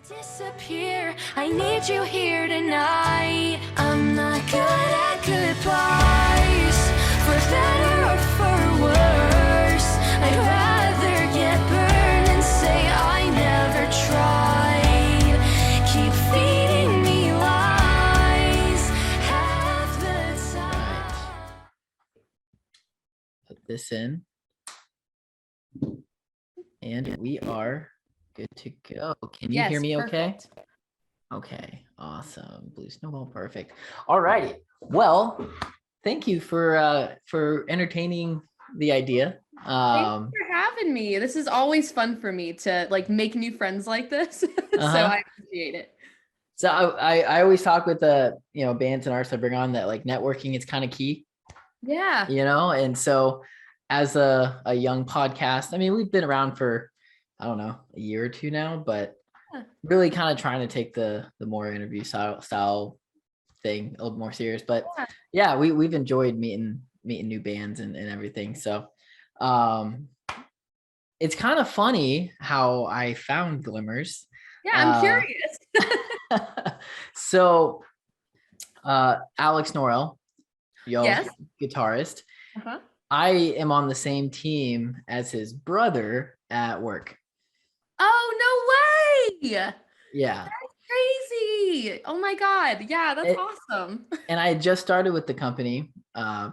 Disappear. I need you here tonight. I'm not good at goodbyes, for better or for worse. I'd rather get burned than say I never tried. Keep feeding me lies half the time. Put this in. And we are good to go. Can you hear me okay? Okay, awesome. Blue snowball, perfect. All righty. Well, thank you for entertaining the idea. Thanks for having me. This is always fun for me to like make new friends like this. So I appreciate it. So I always talk with the bands and artists I bring on that like networking is kind of key. Yeah. And so as a young podcast, I mean, we've been around for, I don't know, a year or two now, but really kind of trying to take the more interview style thing a little more serious. But yeah, we've enjoyed meeting new bands and everything. So it's kind of funny how I found Glimmers. Yeah, I'm curious. So Alex Norrell, yes, guitarist. I am on the same team as his brother at work. Oh, no way. Yeah. That's crazy. Oh my God. Yeah, that's awesome. And I just started with the company,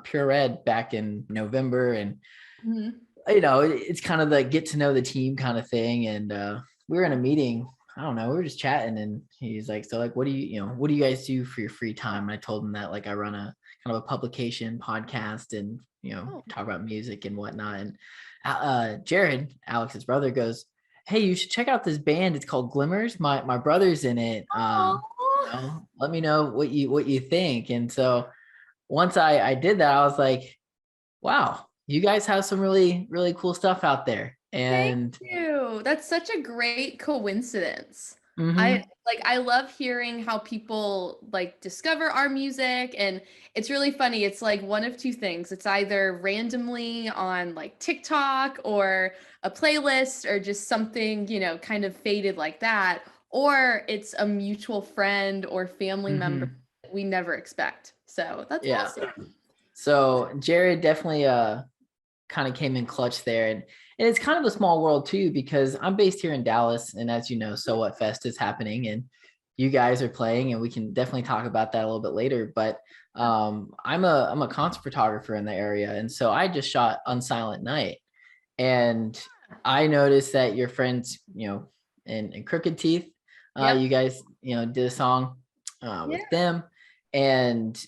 Pure Red, back in November. And, it's kind of the get to know the team kind of thing. And we were in a meeting. I don't know. We were just chatting and he's like, so like, what do you guys do for your free time? And I told him that like I run a kind of a publication podcast and, talk about music and whatnot. And Jared, Alex's brother, goes, hey, you should check out this band. It's called Glimmers. My brother's in it. Let me know what you think. And so once I did that, I was like, wow, you guys have some really, really cool stuff out there. And thank you. That's such a great coincidence. I love hearing how people like discover our music, and it's really funny. It's like one of two things. It's either randomly on like TikTok or a playlist or just something, kind of faded like that, or it's a mutual friend or family member that we never expect. So that's awesome. So Jared definitely kind of came in clutch there. And it's kind of a small world too, because I'm based here in Dallas. And as you know, So What Fest is happening and you guys are playing, and we can definitely talk about that a little bit later. But I'm a concert photographer in the area. And so I just shot Unsilent Night. And I noticed that your friends, in Crooked Teeth, you guys, did a song with them. And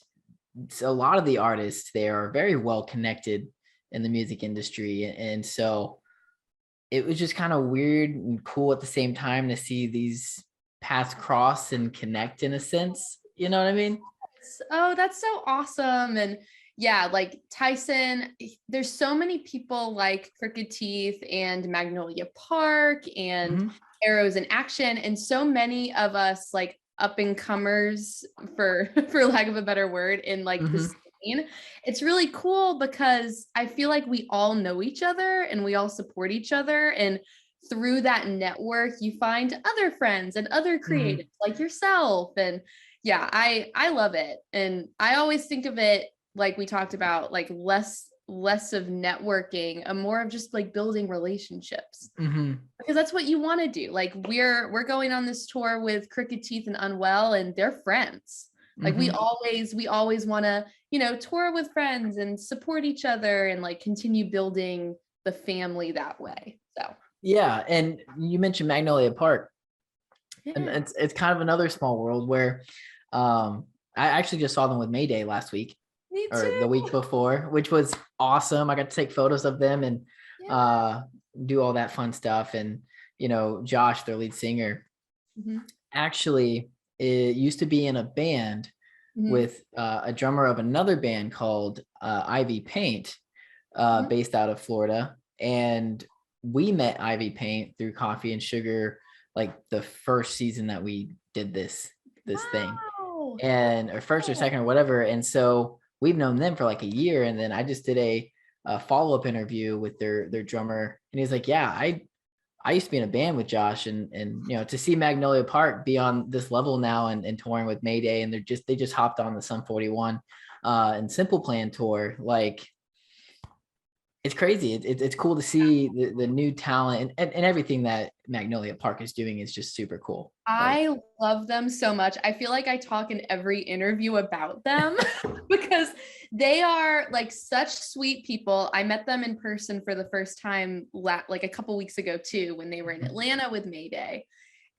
a lot of the artists there are very well connected in the music industry. And so it was just kind of weird and cool at the same time to see these paths cross and connect in a sense. You know what I mean? Oh, that's so awesome. And yeah, like Tyson, there's so many people like Crooked Teeth and Magnolia Park and Arrows in Action. And so many of us like up and comers for lack of a better word in like the scene. It's really cool because I feel like we all know each other and we all support each other, and through that network you find other friends and other creatives like yourself. And yeah, I love it. And I always think of it like we talked about, like less of networking and more of just like building relationships, because that's what you want to do. Like we're going on this tour with Crooked Teeth and Unwell, and they're friends. Like we always want to, tour with friends and support each other and like continue building the family that way. So yeah. And you mentioned Magnolia Park, and it's kind of another small world where I actually just saw them with Mayday last week. Or the week before, which was awesome. I got to take photos of them and do all that fun stuff. And, Josh, their lead singer, actually it used to be in a band with a drummer of another band called Ivy Paint, based out of Florida. And we met Ivy Paint through Coffee and Sugar, like the first season that we did this thing, and or first or second or whatever. And so we've known them for like a year. And then I just did a follow-up interview with their drummer, and he's like, yeah, I I used to be in a band with Josh, and to see Magnolia Park be on this level now and touring with Mayday, and they just hopped on the Sum 41 and Simple Plan tour. Like, it's crazy. It's cool to see the new talent and everything that Magnolia Park is doing is just super cool. I love them so much. I feel like I talk in every interview about them because they are like such sweet people. I met them in person for the first time like a couple weeks ago too, when they were in Atlanta with Mayday.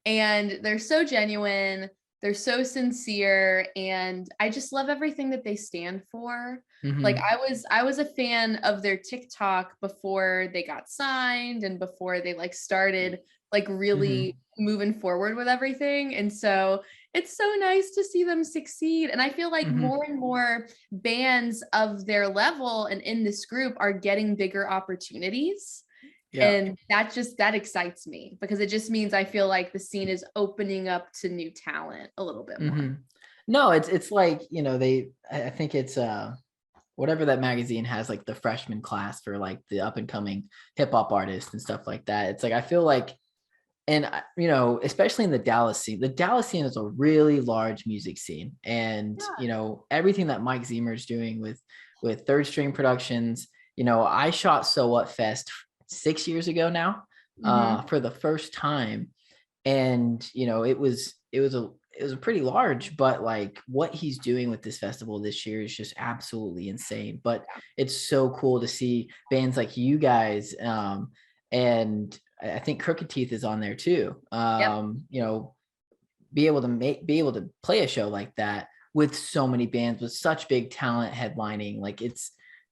And they're so genuine. They're so sincere, and I just love everything that they stand for. Like I was a fan of their TikTok before they got signed and before they like started like really moving forward with everything. And so it's so nice to see them succeed. And I feel like more and more bands of their level and in this group are getting bigger opportunities. Yeah. And that excites me because it just means I feel like the scene is opening up to new talent a little bit more. No, it's like, I think it's whatever that magazine has, like the freshman class for like the up and coming hip hop artists and stuff like that. It's like, I feel like, and especially in the Dallas scene is a really large music scene. And, everything that Mike Zemer is doing with Third String Productions, I shot So What Fest 6 years ago now for the first time. And, it was a pretty large, but like what he's doing with this festival this year is just absolutely insane. But it's so cool to see bands like you guys. And I think Crooked Teeth is on there too. Be able to play a show like that with so many bands with such big talent headlining. Like it's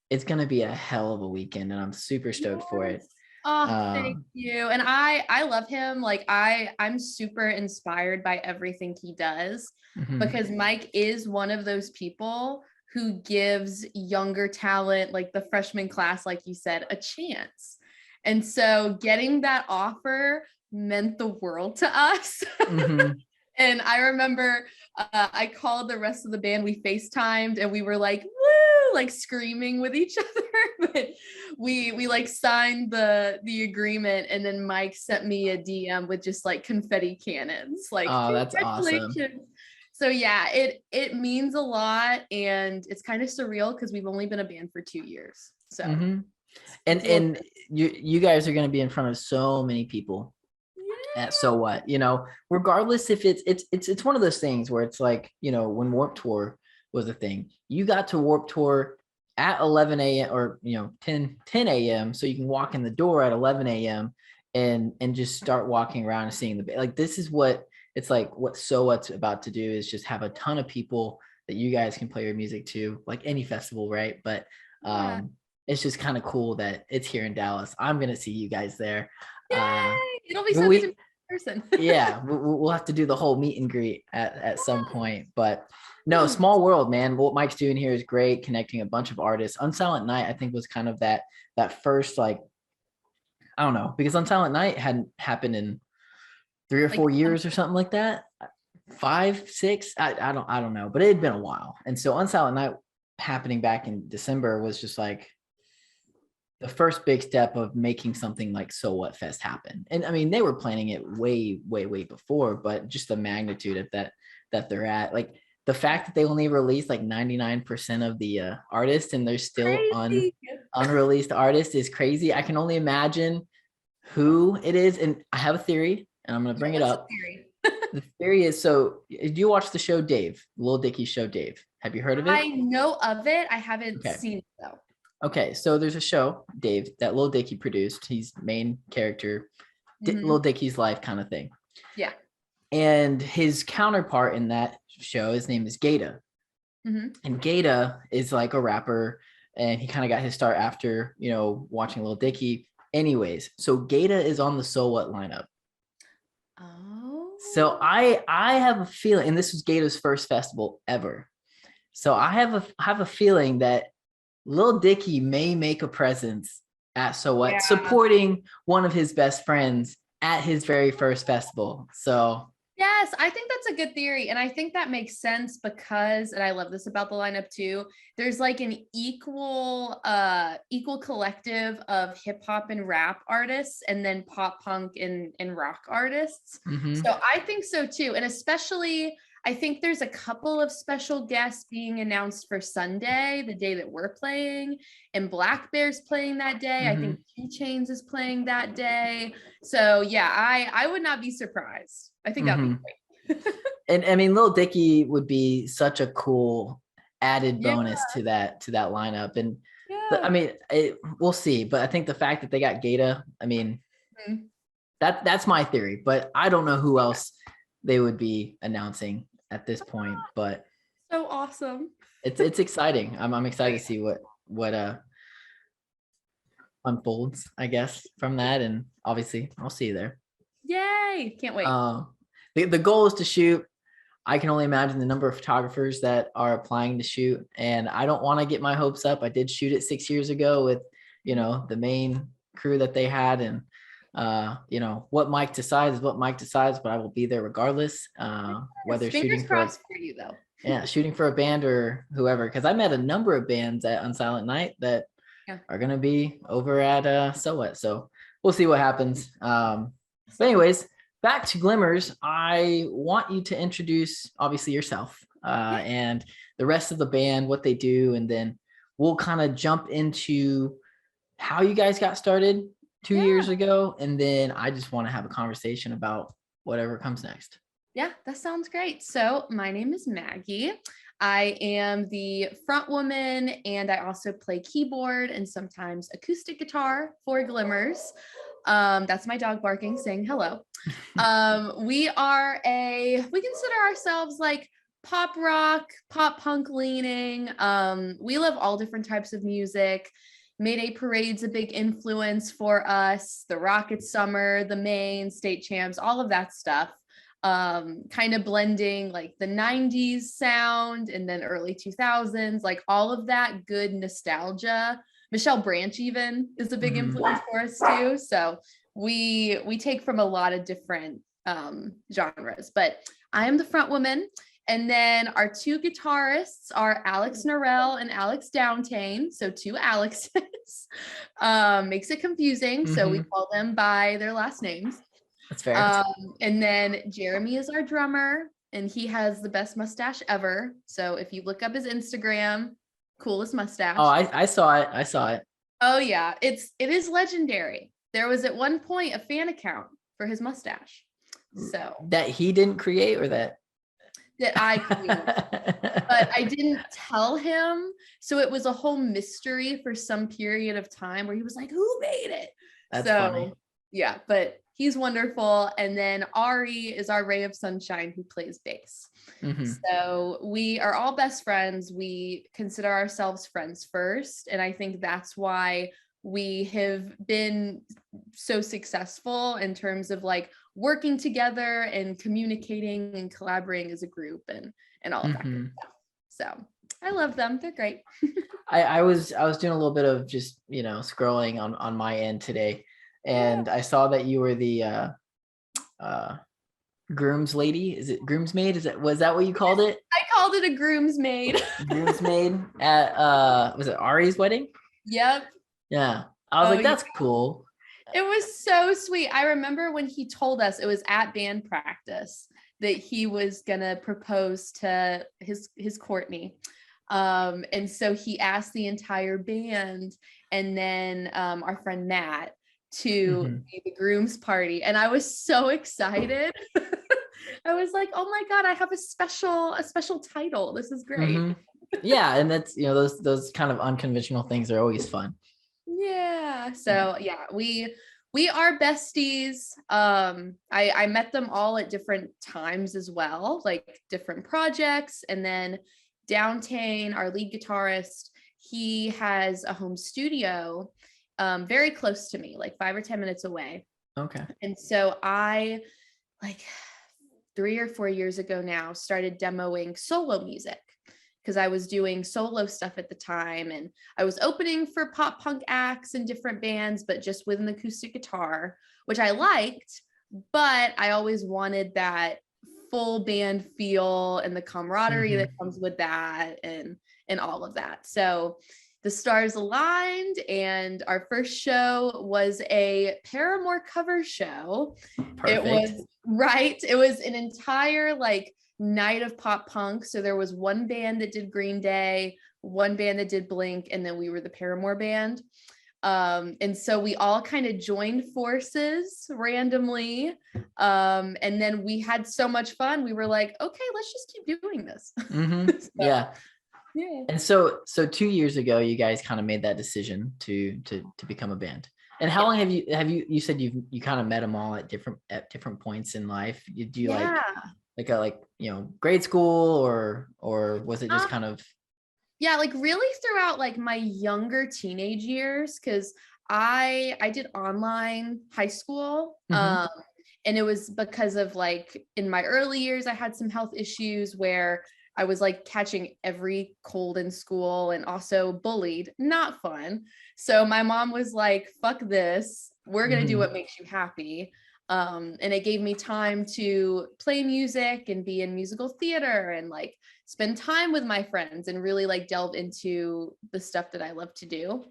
going to be a hell of a weekend, and I'm super stoked for it. Oh, thank you. And I love him. Like I'm super inspired by everything he does because Mike is one of those people who gives younger talent, like the freshman class, like you said, a chance. And so getting that offer meant the world to us. And I remember I called the rest of the band, we FaceTimed, and we were like, woo, like screaming with each other. But we like signed the agreement, and then Mike sent me a DM with just like confetti cannons. Like, oh, that's awesome. So yeah, it means a lot, and it's kind of surreal because we've only been a band for 2 years. So and you guys are going to be in front of so many people. So what, regardless if it's one of those things where it's like, when Warped Tour was a thing, you got to Warped Tour at 11 a.m. or 10 a.m. so you can walk in the door at 11 a.m. and just start walking around and seeing like, this is what it's like. What So What's about to do is just have a ton of people that you guys can play your music to, like any festival, right? But it's just kind of cool that it's here in Dallas. I'm gonna see you guys there. Yay! It'll be so good to meet in person. Yeah, we'll have to do the whole meet and greet at some point. But no, small world, man. What Mike's doing here is great, connecting a bunch of artists. Unsilent Night, I think, was kind of that first, like, I don't know, because Unsilent Night hadn't happened in 3 or 4 years or something like that. 5, 6, I don't know, but it had been a while. And so Unsilent Night happening back in December was just like the first big step of making something like So What Fest happen. And I mean, they were planning it way, way, way before, but just the magnitude of that they're at, like the fact that they only released like 99% of the artists and there's still unreleased artists is crazy. I can only imagine who it is. And I have a theory, and I'm going to bring it up. The theory is, so do you watch the show Dave, Lil Dicky's show Dave? Have you heard of it? I know of it. I haven't seen it though. Okay, so there's a show, Dave, that Lil Dicky produced. He's main character, Lil Dicky's life kind of thing. Yeah. And his counterpart in that show, his name is Gata. And Gata is like a rapper, and he kind of got his start after, watching Lil Dicky. Anyways, so Gata is on the So What lineup. Oh. So I have a feeling, and this was Gata's first festival ever. So I have a feeling that Lil Dicky may make a presence at So What, supporting one of his best friends at his very first festival. So yes, Yes, I think that's a good theory. And I think that makes sense because, and I love this about the lineup too, there's like an equal collective of hip hop and rap artists and then pop punk and rock artists. Mm-hmm. So I think so too. And especially I think there's a couple of special guests being announced for Sunday, the day that we're playing, and Black Bear's playing that day. Mm-hmm. I think 2 Chainz is playing that day. So yeah, I would not be surprised. I think that'd be great. And I mean, Lil Dicky would be such a cool added Yeah. bonus to that lineup. And Yeah. I mean, we'll see. But I think the fact that they got Gata, I mean, that's my theory. But I don't know who else they would be announcing at this point. But So awesome. it's exciting. I'm excited to see what unfolds, I guess, from that. And obviously, I'll see you there. Yay! Can't wait. The goal is to shoot. I can only imagine the number of photographers that are applying to shoot, and I don't want to get my hopes up. I did shoot it 6 years ago with, the main crew that they had, and what Mike decides is what Mike decides, but I will be there regardless. Whether Fingers shooting crossed for you though. Yeah, shooting for a band or whoever, because I met a number of bands at Unsilent Night that are going to be over at So What. So we'll see what happens. But anyways, back to Glimmers. I want you to introduce obviously yourself and the rest of the band, what they do, and then we'll kind of jump into how you guys got started 2 years ago, and then I just want to have a conversation about whatever comes next. Yeah, that sounds great. So my name is Maggie. I am the front woman, and I also play keyboard and sometimes acoustic guitar for Glimmers. That's my dog barking, saying hello. We consider ourselves like pop rock, pop punk leaning. We love all different types of music. Mayday Parade's a big influence for us. The Rocket Summer, the Maine, State Champs, all of that stuff. Kind of blending like the 90s sound and then early 2000s, like all of that good nostalgia. Michelle Branch even is a big influence for us too. So we take from a lot of different genres, but I am the front woman. And then our 2 guitarists are Alex Norell and Alex Downtain. So 2 Alexes. Makes it confusing. So we call them by their last names. That's fair. And then Jeremy is our drummer, and he has the best mustache ever. So if you look up his Instagram, coolest mustache. Oh, I saw it. Oh yeah, it is legendary. There was at one point a fan account for his mustache. So that he didn't create, or that I created, but I didn't tell him. So it was a whole mystery for some period of time where he was like, "Who made it?" That's funny. Yeah, but he's wonderful. And then Ari is our ray of sunshine who plays bass. So we are all best friends. We consider ourselves friends first. And I think that's why we have been so successful in terms of like working together and communicating and collaborating as a group and all of that good stuff. So I love them. They're great. I was doing a little bit of just, scrolling on my end today. And I saw that you were the groom's lady. Is it groomsmaid? Was that what you called it? I called it a groomsmaid. Groomsmaid at was it Ari's wedding? Yep. Yeah. I was like, that's cool. It was so sweet. I remember when he told us, it was at band practice, that he was gonna propose to his Courtney. And so he asked the entire band and then our friend Matt to be the groom's party, and I was so excited. I was like, oh my god, I have a special title. This is great. Yeah, and that's those kind of unconventional things are always fun. Yeah. So yeah, we are besties. I met them all at different times as well, like different projects. And then Downtain, our lead guitarist, he has a home studio very close to me, like 5 or 10 minutes away. Okay. And so I, like 3 or 4 years ago now, started demoing solo music because I was doing solo stuff at the time, and I was opening for pop punk acts and different bands, but just with an acoustic guitar, which I liked, but I always wanted that full band feel and the camaraderie that comes with that and all of that. So the stars aligned, and our first show was a Paramore cover show. Perfect. It was an entire like night of pop punk. So there was one band that did Green Day, one band that did Blink, and then we were the Paramore band. And so we all kind of joined forces randomly. And then we had so much fun. We were like, okay, let's just keep doing this. Yeah. And so 2 years ago, you guys kind of made that decision to become a band. And how long have you said you kind of met them all at different points in life? Do you like grade school or was it just kind of? Yeah, like really throughout like my younger teenage years, because I did online high school. And it was because of like in my early years, I had some health issues where I was like catching every cold in school and also bullied. Not fun. So my mom was like, fuck this. We're going to do what makes you happy. And it gave me time to play music and be in musical theater and like spend time with my friends and really like delve into the stuff that I love to do.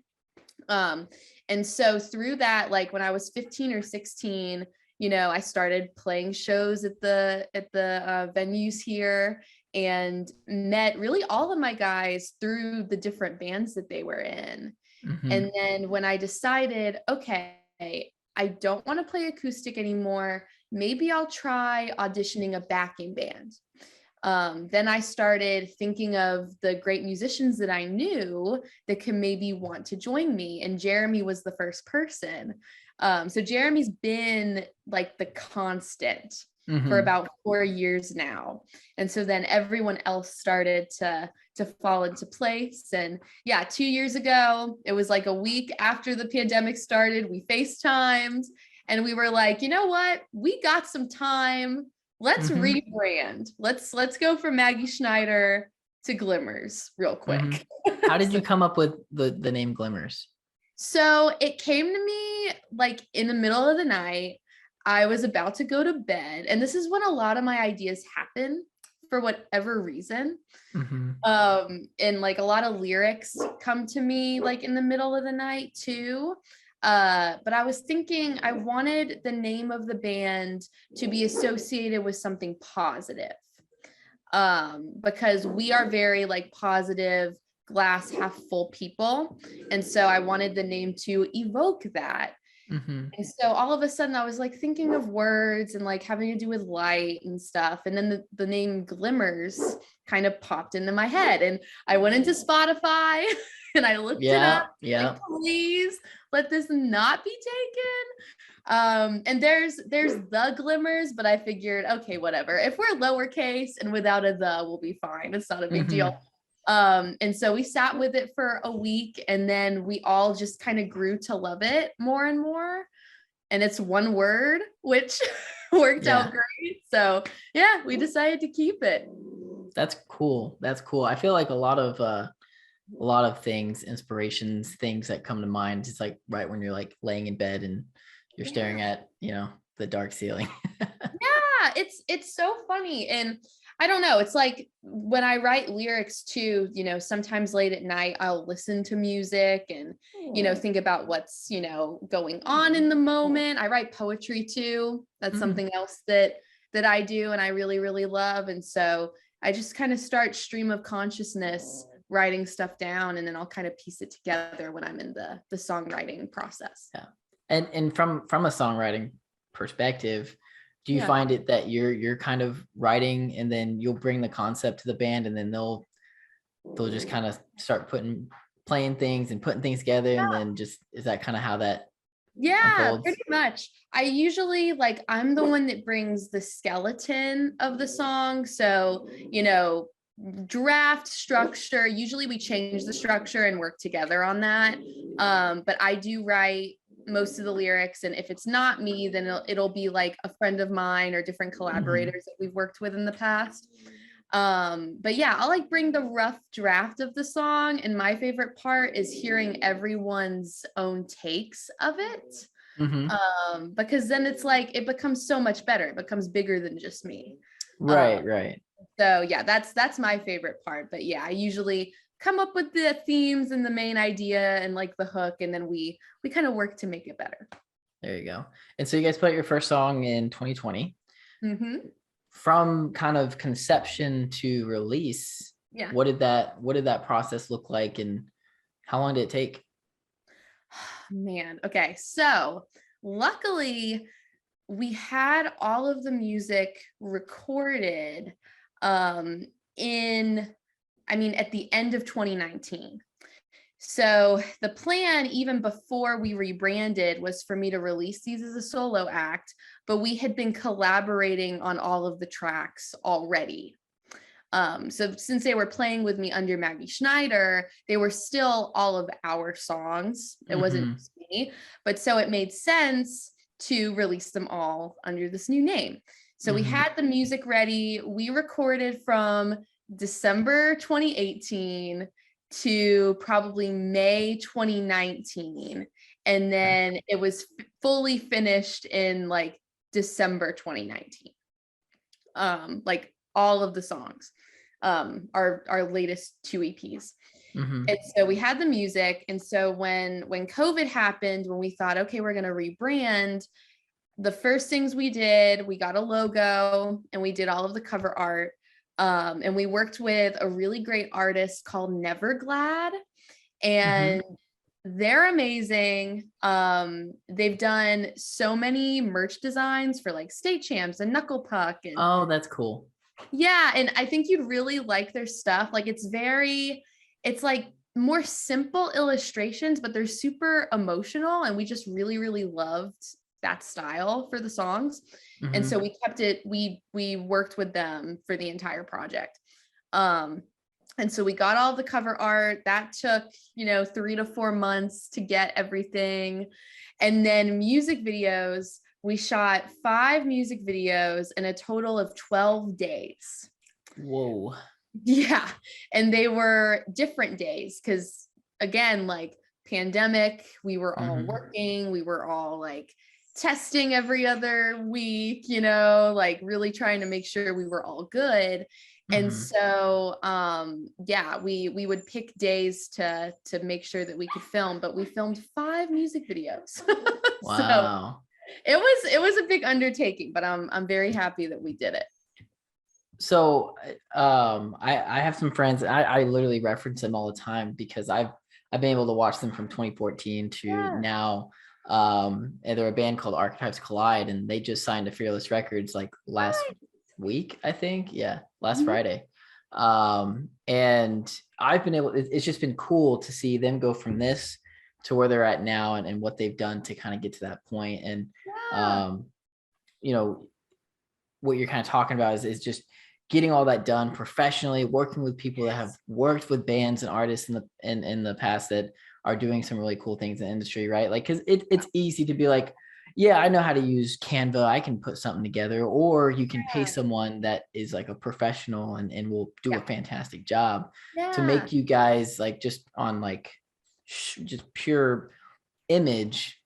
And so through that, like when I was 15 or 16, I started playing shows at the venues here and met really all of my guys through the different bands that they were in. And then when I decided, okay, I don't want to play acoustic anymore, maybe I'll try auditioning a backing band. Then I started thinking of the great musicians that I knew that could maybe want to join me. And Jeremy was the first person. So Jeremy's been like the constant for about 4 years now. And so then everyone else started to fall into place. And yeah, 2 years ago, it was like a week after the pandemic started, we FaceTimed and we were like, you know what? We got some time. Let's rebrand. Let's go from Maggie Schneider to Glimmers real quick. How did you come up with the name Glimmers? So it came to me like in the middle of the night. I was about to go to bed, and this is when a lot of my ideas happen for whatever reason. And like a lot of lyrics come to me like in the middle of the night too. But I was thinking I wanted the name of the band to be associated with something positive. Because we are very like positive, glass half full people. And so I wanted the name to evoke that. And so all of a sudden I was like thinking of words and like having to do with light and stuff. And then the name Glimmers kind of popped into my head, and I went into Spotify and I looked it up. Like, please let this not be taken. And there's the Glimmers, but I figured, okay, whatever. If we're lowercase and without a the, we'll be fine. It's not a big deal. And so we sat with it for a week, and then we all just kind of grew to love it more and more. And it's one word, which worked out great. So yeah, we decided to keep it. That's cool. I feel like a lot of things, inspirations, things that come to mind, it's like right when you're like laying in bed and you're staring at, the dark ceiling. Yeah, it's so funny. And I don't know, it's like when I write lyrics too, sometimes late at night, I'll listen to music and, think about what's, going on in the moment. I write poetry too. That's something else that I do and I really, really love. And so I just kind of start stream of consciousness, writing stuff down, and then I'll kind of piece it together when I'm in the songwriting process. Yeah. And from a songwriting perspective, do you find it that you're kind of writing and then you'll bring the concept to the band and then they'll just kind of start playing things and putting things together and then just, is that kind of how that unfolds? Pretty much. I usually I'm the one that brings the skeleton of the song. So, draft structure, usually we change the structure and work together on that. But I do write most of the lyrics, and if it's not me, then it'll be like a friend of mine or different collaborators that we've worked with in the past. But yeah, I'll bring the rough draft of the song, and my favorite part is hearing everyone's own takes of it. Because then it's it becomes so much better. It becomes bigger than just me. Right, right. So yeah, that's my favorite part. But yeah, I usually come up with the themes and the main idea and like the hook, and then we kind of work to make it better. There you go. And so you guys put out your first song in 2020. Mm-hmm. From kind of conception to release, Yeah. what did that process look like, and how long did it take? Man, okay. So luckily we had all of the music recorded in, I mean, at the end of 2019. So the plan, even before we rebranded, was for me to release these as a solo act, but we had been collaborating on all of the tracks already. So since they were playing with me under Maggie Schneider, they were still all of our songs. It wasn't just me, but so it made sense to release them all under this new name. So we had the music ready. We recorded from December 2018 to probably May 2019. And then it was fully finished in like December 2019. Like all of the songs, our latest 2 EPs. And so we had the music. And so when COVID happened, when we thought, okay, we're going to rebrand, the first things we did, we got a logo and we did all of the cover art. And we worked with a really great artist called Neverglad, and they're amazing. They've done so many merch designs for like State Champs and Knuckle Puck. And Oh, that's cool. yeah, and I think you'd really like their stuff. Like it's like more simple illustrations, but they're super emotional, and we just really, really loved that style for the songs. And so we kept it, we worked with them for the entire project. And so we got all the cover art. That took, 3 to 4 months to get everything. And then music videos, we shot 5 music videos in a total of 12 days. Whoa. Yeah. And they were different days because, again, like pandemic, we were all working. We were all like testing every other week, like really trying to make sure we were all good. And so, yeah, we would pick days to make sure that we could film, but we filmed 5 music videos. Wow. So it was a big undertaking, but I'm very happy that we did it. So, I have some friends. I literally reference them all the time because I've been able to watch them from 2014 to now. And they're a band called Archetypes Collide, and they just signed to Fearless Records like last week, I think. Yeah, last Friday. And I've been it's just been cool to see them go from this to where they're at now, and what they've done to kind of get to that point. And what you're kind of talking about is just getting all that done professionally, working with people that have worked with bands and artists in the past that are doing some really cool things in the industry, right? Like, because it's easy to be like, yeah, I know how to use Canva, I can put something together, or you can pay someone that is like a professional and will do a fantastic job to make you guys like just on like just pure image,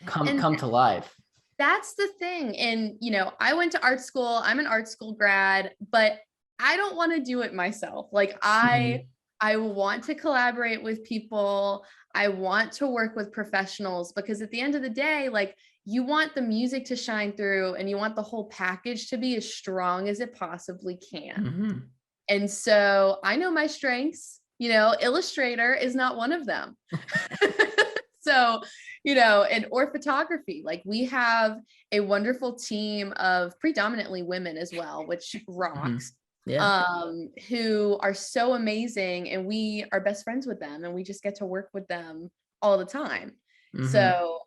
come to life. That's the thing. And, I went to art school. I'm an art school grad, but I don't want to do it myself. Like I want to collaborate with people. I want to work with professionals, because at the end of the day, like you want the music to shine through and you want the whole package to be as strong as it possibly can. And so I know my strengths, Illustrator is not one of them. So, or photography, like we have a wonderful team of predominantly women as well, which rocks, who are so amazing, and we are best friends with them, and we just get to work with them all the time. So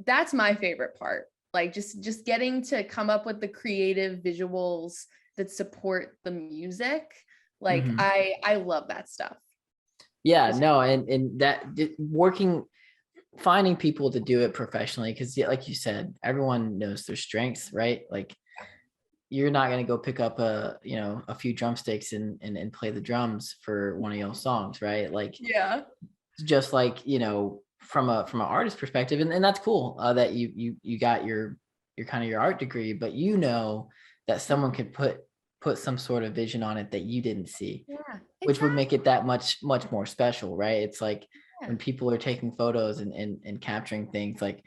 that's my favorite part, like just getting to come up with the creative visuals that support the music. Like I love that stuff. Yeah, no, and that finding people to do it professionally, because like you said, everyone knows their strengths, right? Like you're not going to go pick up a few drumsticks and play the drums for one of your songs, right? Like just like from an artist perspective, and that's cool that you got your kind of your art degree, but that someone could put some sort of vision on it that you didn't see, Yeah, which would make exactly. it that much more special, right? It's like Yeah. when people are taking photos and capturing things, like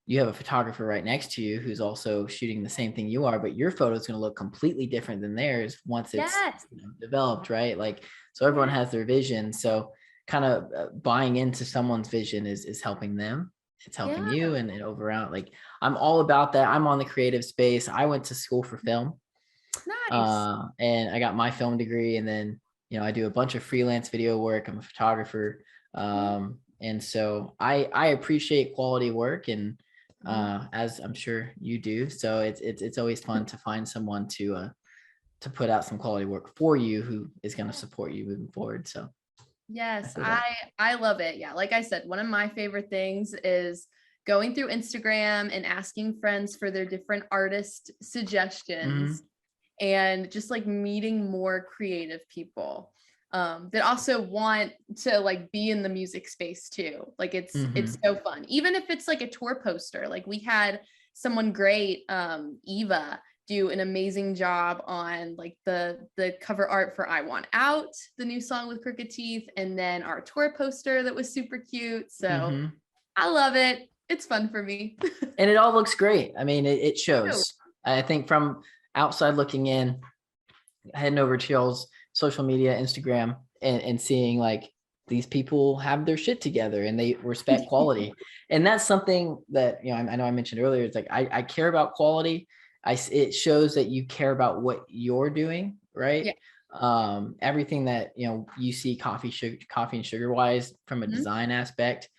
you have a photographer right next to you who's also shooting the same thing you are, but your photo is going to look completely different than theirs once it's, Yes. developed, right? Like, so everyone Yeah. has their vision. So kind of buying into someone's vision is helping them. It's helping Yeah. you and overall, like I'm all about that. I'm on the creative space. I went to school for film, Nice. and I got my film degree, and then I do a bunch of freelance video work. I'm a photographer, and so I appreciate quality work, and as I'm sure you do. So it's always fun to find someone to put out some quality work for you who is going to support you moving forward. So I Yes, feel I that. I love it. Yeah, like I said, one of my favorite things is going through Instagram and asking friends for their different artist Mhm. suggestions and just like meeting more creative people that also want to like be in the music space too. Like it's Mhm. so fun. Even if it's like a tour poster. Like we had someone great, Eva, do an amazing job on like the cover art for I Want Out, the new song with Crooked Teeth, and then our tour poster that was super cute. So Mhm. I love it. It's fun for me. And it all looks great. I mean, it Ew. shows. I think from outside looking in, heading over to y'all's social media, Instagram, and seeing like these people have their shit together and they respect quality. And that's something that, I know I mentioned earlier. It's like, I care about quality. It shows that you care about what you're doing, right? Yeah. Everything that, you see coffee and sugar wise from a Mhm. design aspect,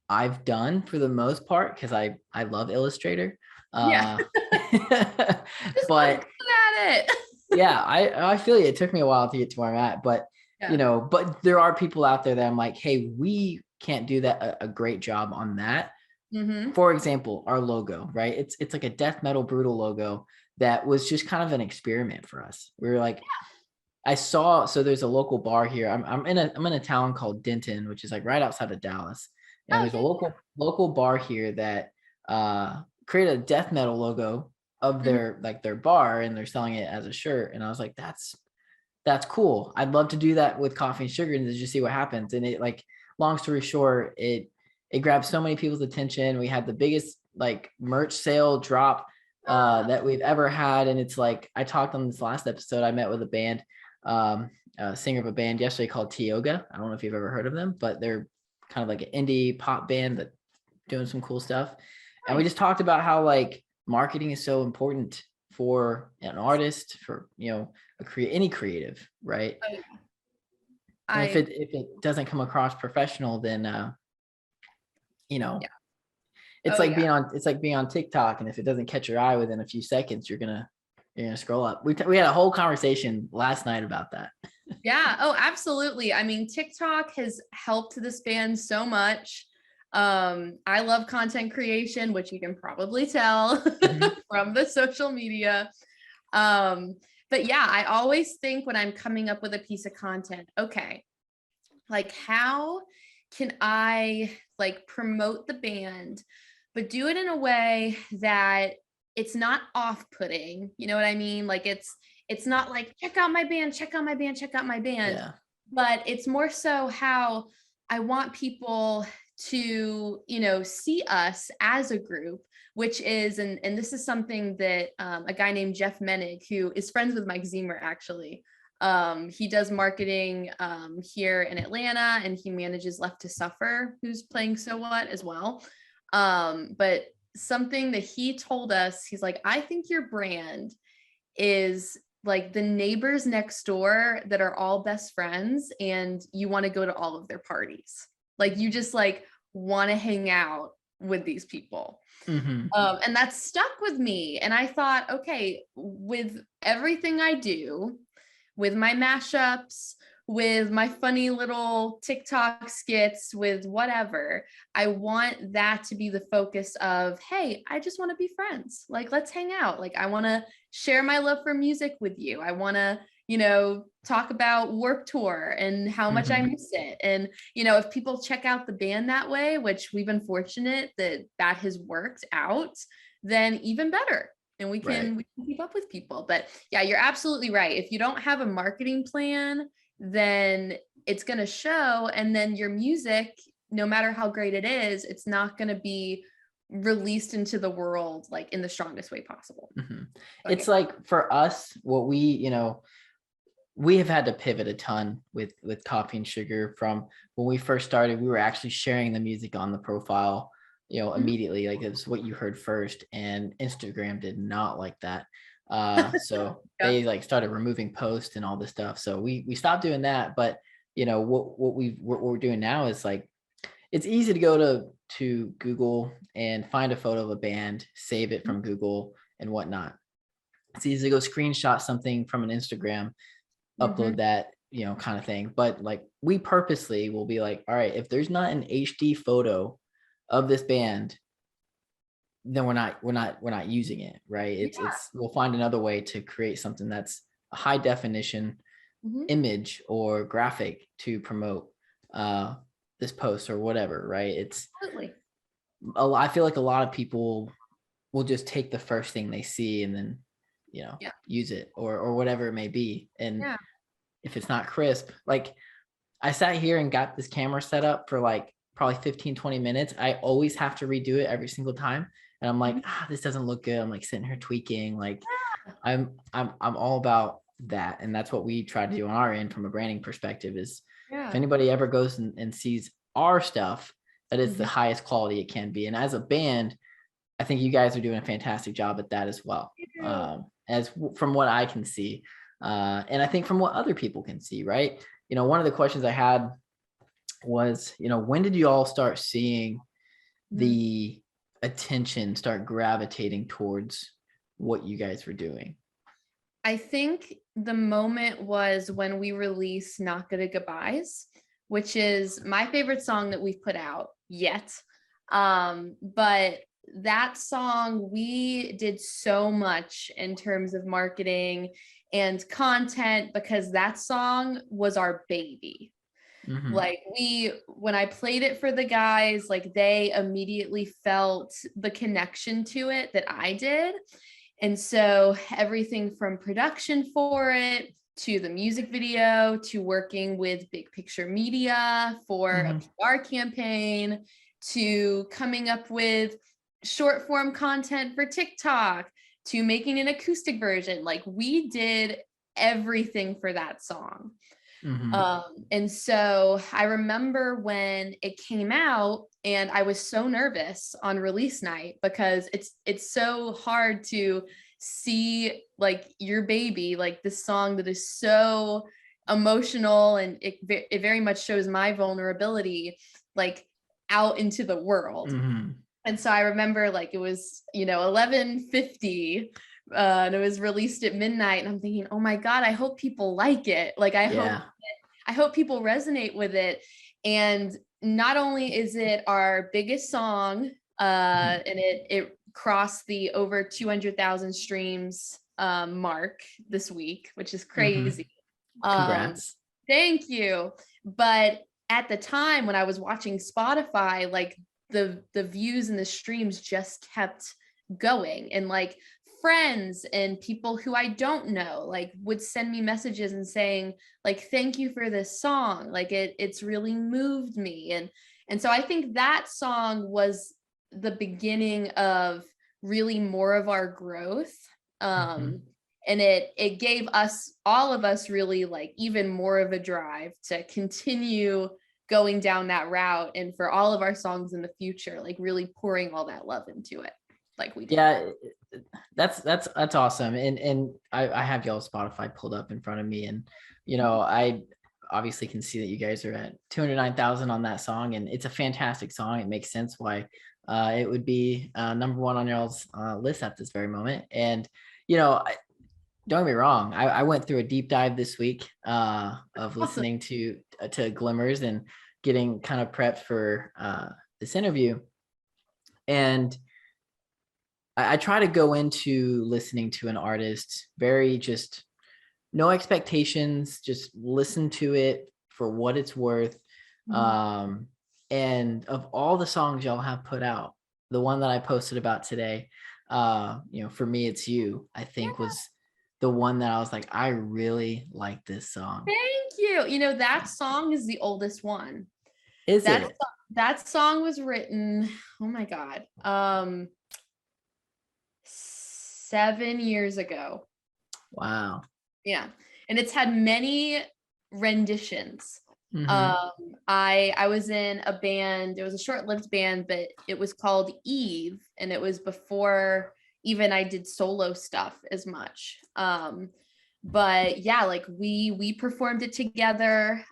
I've done for the most part, because I love Illustrator. Yeah. Uh, Just love but looking at it. yeah, I feel you. It took me a while to get to where I'm at, but Yeah. but there are people out there that I'm like, hey, we can't do that a great job on that. Hmm. For example, our logo, right? It's like a death metal brutal logo that was just kind of an experiment for us. We were like, so there's a local bar here. I'm in a town called Denton, which is like right outside of Dallas. And Oh there's a yeah. local bar here that created a death metal logo of Mhm. their bar, and they're selling it as a shirt. And I was like, that's cool. I'd love to do that with coffee and sugar and just see what happens. And it, like, long story short, it grabbed so many people's attention. We had the biggest like merch sale drop Ah, that we've ever had. And it's like, I talked on this last episode, I met with a band, a singer of a band yesterday called Tioga. I don't know if you've ever heard of them, but they're kind of like an indie pop band that doing some cool stuff. And we nice. just talked about how like marketing is so important for an artist, for any creative, right? Oh yeah. And if I it doesn't come across professional, then you yeah. know it's Oh like yeah. being on TikTok, and if it doesn't catch your eye within a few seconds, you're gonna scroll up. We had a whole conversation last night about that. Yeah. Oh, absolutely. I mean, TikTok has helped this band so much. I love content creation, which you can probably tell Mhm. from the social media. Um, but yeah, I always think when I'm coming up with a piece of content, okay, like how can I like promote the band, but do it in a way that it's not off-putting, you know what I mean? Like it's not like check out my band, check out my band, check out my band, Yeah. but it's more so how I want people to, see us as a group, which is, and this is something that a guy named Jeff Menig, who is friends with Mike Zemer, actually, he does marketing here in Atlanta, and he manages Left to Suffer, who's playing So What as well. But something that he told us, he's like, I think your brand is like the neighbors next door that are all best friends and you want to go to all of their parties. Like you just like want to hang out with these people. Hmm. And that stuck with me. And I thought, okay, with everything I do, with my mashups, with my funny little TikTok skits, with whatever, I want that to be the focus of, hey, I just want to be friends. Like, let's hang out. Like, I want to share my love for music with you. I want to, talk about Warped Tour and how much I Hmm. miss it. And, if people check out the band that way, which we've been fortunate that has worked out, then even better. and we Right. can keep up with people. But yeah, you're absolutely right. If you don't have a marketing plan, then it's going to show, and then your music, no matter how great it is, it's not going to be released into the world like in the strongest way possible. It's like for us, what we have had to pivot a ton with Coffee and Sugar. From when we first started, we were actually sharing the music on the profile, immediately, like it's what you heard first, and Instagram did not like that. So Yep. they like started removing posts and all this stuff. So we stopped doing that. But what we're doing now is like, it's easy to go to Google and find a photo of a band, save it from Google and whatnot. It's easy to go screenshot something from an Instagram, upload that, kind of thing. But like, we purposely will be like, all right, if there's not an HD photo of this band, then we're not using it, right? It's we'll find another way to create something that's a high definition image or graphic to promote this post or whatever, right? It's Absolutely. I feel like a lot of people will just take the first thing they see and then use it or whatever it may be. And if it's not crisp, like, I sat here and got this camera set up for like probably 15-20 minutes. I always have to redo it every single time, and I'm like, this doesn't look good. I'm like sitting here tweaking. Like, I'm all about that, and that's what we try to do on our end from a branding perspective. Is if anybody ever goes and sees our stuff, that is the highest quality it can be. And as a band, I think you guys are doing a fantastic job at that as well, as from what I can see, and I think from what other people can see, right? One of the questions I had was, when did you all start seeing the attention start gravitating towards what you guys were doing? I think the moment was when we released Not Good at Goodbyes, which is my favorite song that we've put out yet. But that song, we did so much in terms of marketing and content, because that song was our baby. Like, when I played it for the guys, like, they immediately felt the connection to it that I did. And so everything from production for it, to the music video, to working with Big Picture Media for a PR campaign, to coming up with short form content for TikTok, to making an acoustic version. Like, we did everything for that song. And so I remember when it came out, and I was so nervous on release night, because it's so hard to see like your baby, like this song that is so emotional, and it very much shows my vulnerability, like, out into the world. And so I remember, like, it was 11:50 and it was released at midnight, and I'm thinking, oh my God, I hope people like it. Like, I hope people resonate with it. And not only is it our biggest song, and it crossed the over 200,000 streams mark this week, which is crazy. Congrats. Thank you. But at the time when I was watching Spotify, like, the views and the streams just kept going, and like, friends and people who I don't know, like, would send me messages and saying, like, thank you for this song. Like, it's really moved me. And so I think that song was the beginning of really more of our growth. And it gave us, all of us, really, like, even more of a drive to continue going down that route, and for all of our songs in the future, like, really pouring all that love into it, like we did. Yeah, that's awesome. And I have y'all's Spotify pulled up in front of me, and I obviously can see that you guys are at 209,000 on that song, and it's a fantastic song. It makes sense why it would be number one on y'all's list at this very moment. And don't get me wrong, I went through a deep dive this week of listening to Glimmers and getting kind of prepped for this interview. And I try to go into listening to an artist very just no expectations, just listen to it for what it's worth. And of all the songs y'all have put out, the one that I posted about today, For Me It's You, I think was the one that I was like, I really like this song. Thank you. You know, that song is the oldest one. Is That it? that song was written, oh my God, 7 years ago. Wow. Yeah. And it's had many renditions. Mm-hmm. Um, I was in a band, it was a short-lived band, but it was called Eve, and it was before even I did solo stuff as much. But yeah, like we performed it together.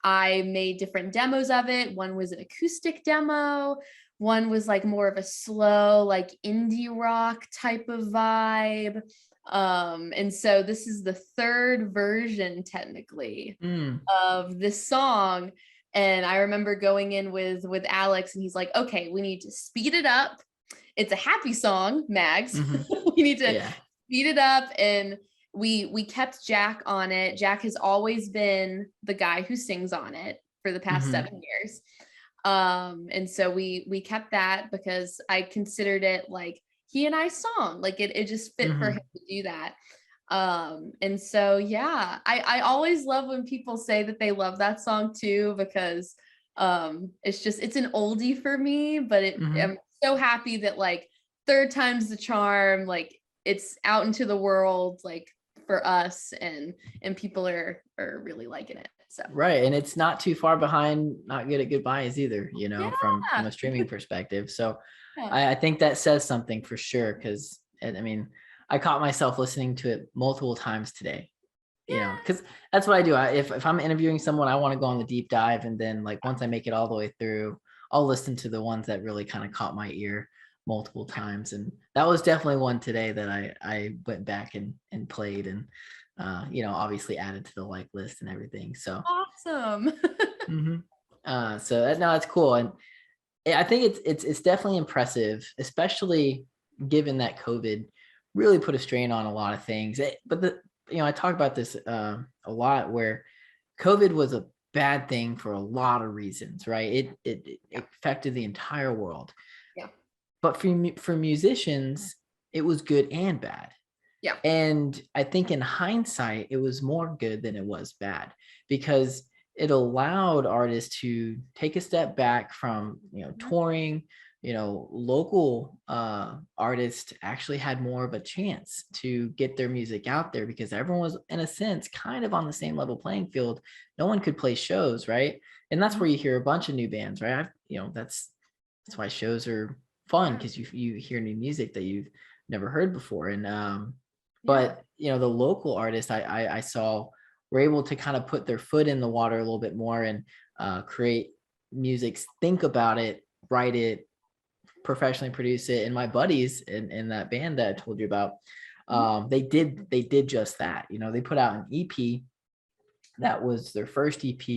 I made different demos of it. One was an acoustic demo, one was like more of a slow, like indie rock type of vibe. And so this is the third version technically Mm. of this song. And I remember going in with Alex, and he's like, okay, we need to speed it up. It's a happy song, Mags. Mm-hmm. We need to Yeah. speed it up. And we kept Jack on it. Jack has always been the guy who sings on it for the past Mm-hmm. 7 years. And so we kept that because I considered it like he and I song. Like it just fit for Mm-hmm. him to do that. And so yeah, I always love when people say that they love that song too, because it's an oldie for me, but Mm-hmm. I'm so happy that like third time's the charm, like it's out into the world, like for us, and people are really liking it. So Right. And it's not too far behind Not Good at Goodbyes either, from yeah. a streaming perspective. So Yeah. I think that says something for sure. Cause I mean, I caught myself listening to it multiple times today, Yeah. because that's what I do. If I'm interviewing someone, I want to go on the deep dive. And then like once I make it all the way through, I'll listen to the ones that really kind of caught my ear multiple times. And that was definitely one today that I went back and played and obviously added to the like list and everything. So Awesome. mhm. No, that's cool. And I think it's definitely impressive, especially given that COVID really put a strain on a lot of things. I talk about this a lot, where COVID was a bad thing for a lot of reasons, right? It affected the entire world. Yeah. But for musicians, it was good and bad. Yeah. And I think in hindsight, it was more good than it was bad, because it allowed artists to take a step back from, touring. Local artists actually had more of a chance to get their music out there, because everyone was, in a sense, kind of on the same level playing field. No one could play shows, right? And that's where you hear a bunch of new bands, right? That's why shows are fun, because you hear new music that you've never heard before. And but the local artists I saw were able to kind of put their foot in the water a little bit more, and create music, think about it, write it, professionally produce it. And my buddies in that band that I told you about, they did just that. They put out an EP that was their first EP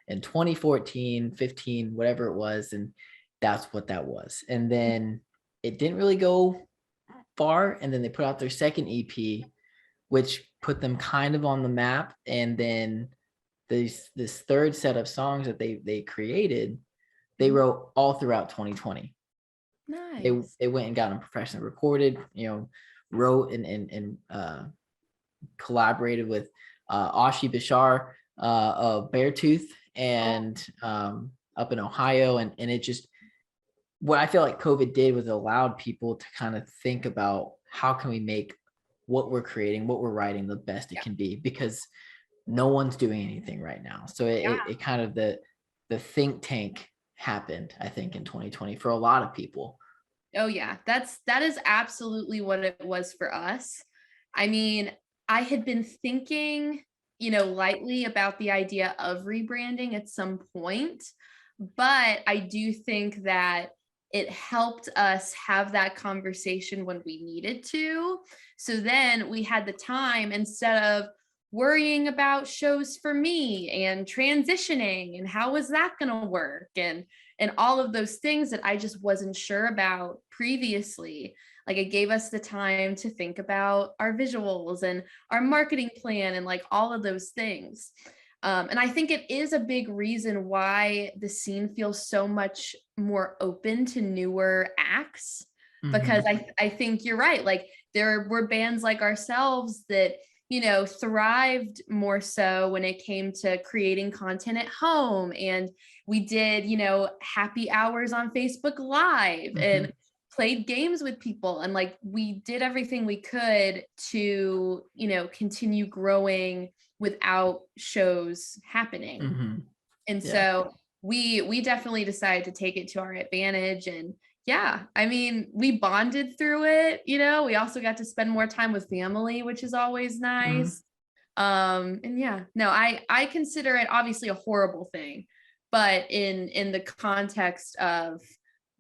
in 2014, 15, whatever it was, and that's what that was. And then it didn't really go far, and then they put out their second EP, which put them kind of on the map. And then this third set of songs that they created, they wrote all throughout 2020. Nice. They went and got them professionally recorded, wrote and collaborated with Ashi Bashar of Beartooth, and up in Ohio. And it just, what I feel like COVID did was allowed people to kind of think about, how can we make what we're creating, what we're writing, the best it can be, because no one's doing anything right now. So it kind of, the think tank happened, I think, in 2020 for a lot of people. Oh yeah, that is absolutely what it was for us. I mean, I had been thinking, lightly about the idea of rebranding at some point, but I do think that it helped us have that conversation when we needed to. So then we had the time, instead of worrying about shows for me and transitioning and how was that going to work, and all of those things that I just wasn't sure about previously. Like, it gave us the time to think about our visuals and our marketing plan and like all of those things. And I think it is a big reason why the scene feels so much more open to newer acts. because I think you're right. Like there were bands like ourselves that, thrived more so when it came to creating content at home. And we did, happy hours on Facebook Live and played games with people. And like, we did everything we could to, continue growing without shows happening. And so we definitely decided to take it to our advantage. And yeah, I mean, we bonded through it, we also got to spend more time with family, which is always nice. And yeah, no, I consider it obviously a horrible thing, but in the context of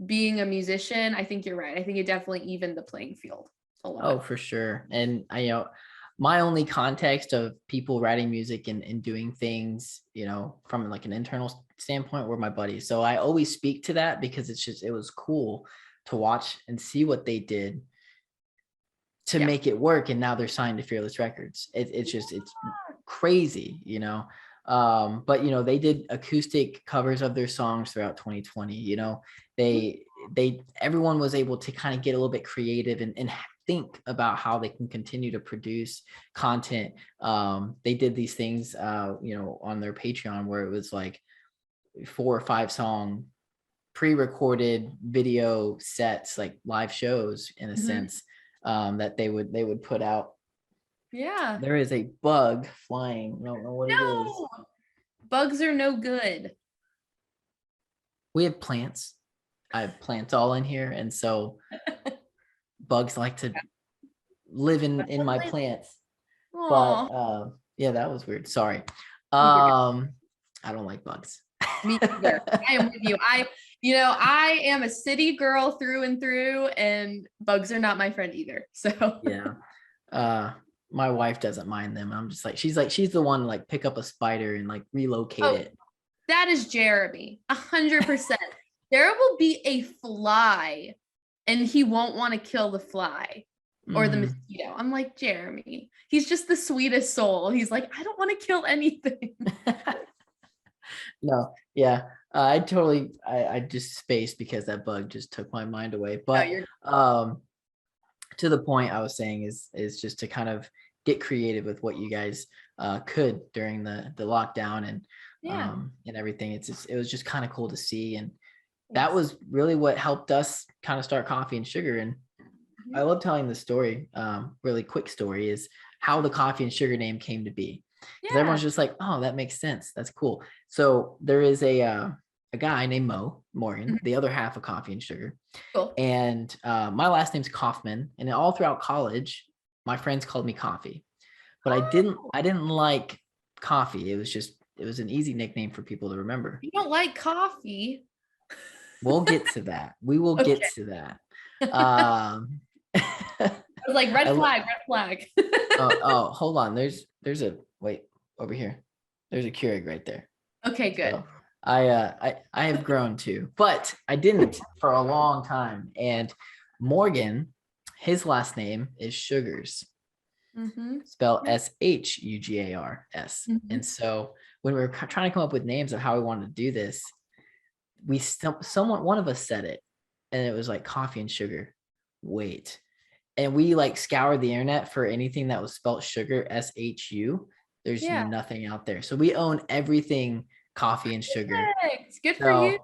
being a musician, I think you're right. I think it definitely evened the playing field a lot. Oh, for sure. And my only context of people writing music and doing things, from like an internal standpoint were my buddies. So I always speak to that because it was cool to watch and see what they did to make it work. And now they're signed to Fearless Records. It's crazy, but they did acoustic covers of their songs throughout 2020. Everyone was able to kind of get a little bit creative and think about how they can continue to produce content. They did these things, on their Patreon where it was like 4 or 5 song pre-recorded video sets, like live shows in a sense, that they would put out. Yeah. There is a bug flying. I don't know what it is. Bugs are no good. We have plants. I have plants all in here, and so bugs like to live in my plants. Aww. But yeah, that was weird. Sorry. I don't like bugs. Me either. I am with you. I am a city girl through and through, and bugs are not my friend either. So yeah. My wife doesn't mind them. I'm just like, she's the one like pick up a spider and like relocate it. That is Jeremy. 100%. There will be a fly and he won't want to kill the fly or the mosquito. I'm like, Jeremy, he's just the sweetest soul. He's like, I don't want to kill anything. No, yeah. I just spaced because that bug just took my mind away. But to the point I was saying is just to kind of get creative with what you guys could during the lockdown and everything. It was just kind of cool to see. And that was really what helped us kind of start Coffee and Sugar. And I love telling the story, really quick story, is how the Coffee and Sugar name came to be. Because everyone's just like, oh, that makes sense. That's cool. So there is a guy named Morgan, the other half of Coffee and Sugar. Cool. And my last name's Kaufman. And all throughout college, my friends called me Coffee. But I didn't like coffee. It was an easy nickname for people to remember. You don't like coffee? We'll get to that. We will get to that. I was like, red flag. oh, hold on. There's a wait over here. There's a Keurig right there. Okay, good. So I have grown too, but I didn't for a long time. And Morgan, his last name is Shugars, spelled Shugars. And so when we were trying to come up with names of how we wanted to do this, one of us said it, and it was like Coffee and Sugar. Wait. And we like scoured the internet for anything that was spelled sugar, SHU. There's nothing out there. So we own everything Coffee and Sugar. It's good for you.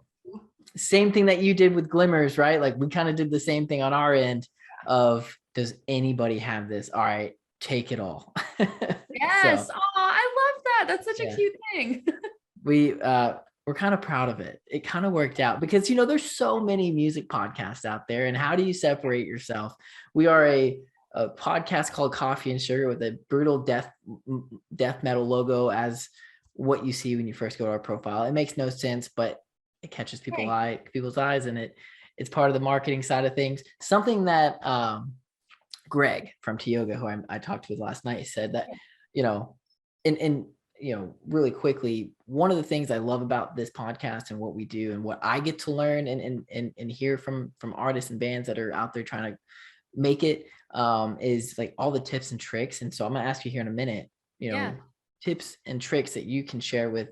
Same thing that you did with Glimmers, right? Like we kind of did the same thing on our end of, does anybody have this? All right, take it all. Yes. So, I love that. That's such a cute thing. We're kind of proud of it. It kind of worked out because, there's so many music podcasts out there, and how do you separate yourself? We are a podcast called Coffee and Sugar with a brutal death metal logo as what you see when you first go to our profile. It makes no sense, but it catches people's eyes, and it's part of the marketing side of things. Something that Greg from Tioga, who I talked with last night, said that, really quickly, one of the things I love about this podcast and what we do and what I get to learn and hear from artists and bands that are out there trying to make it is like all the tips and tricks. And so I'm going to ask you here in a minute, tips and tricks that you can share with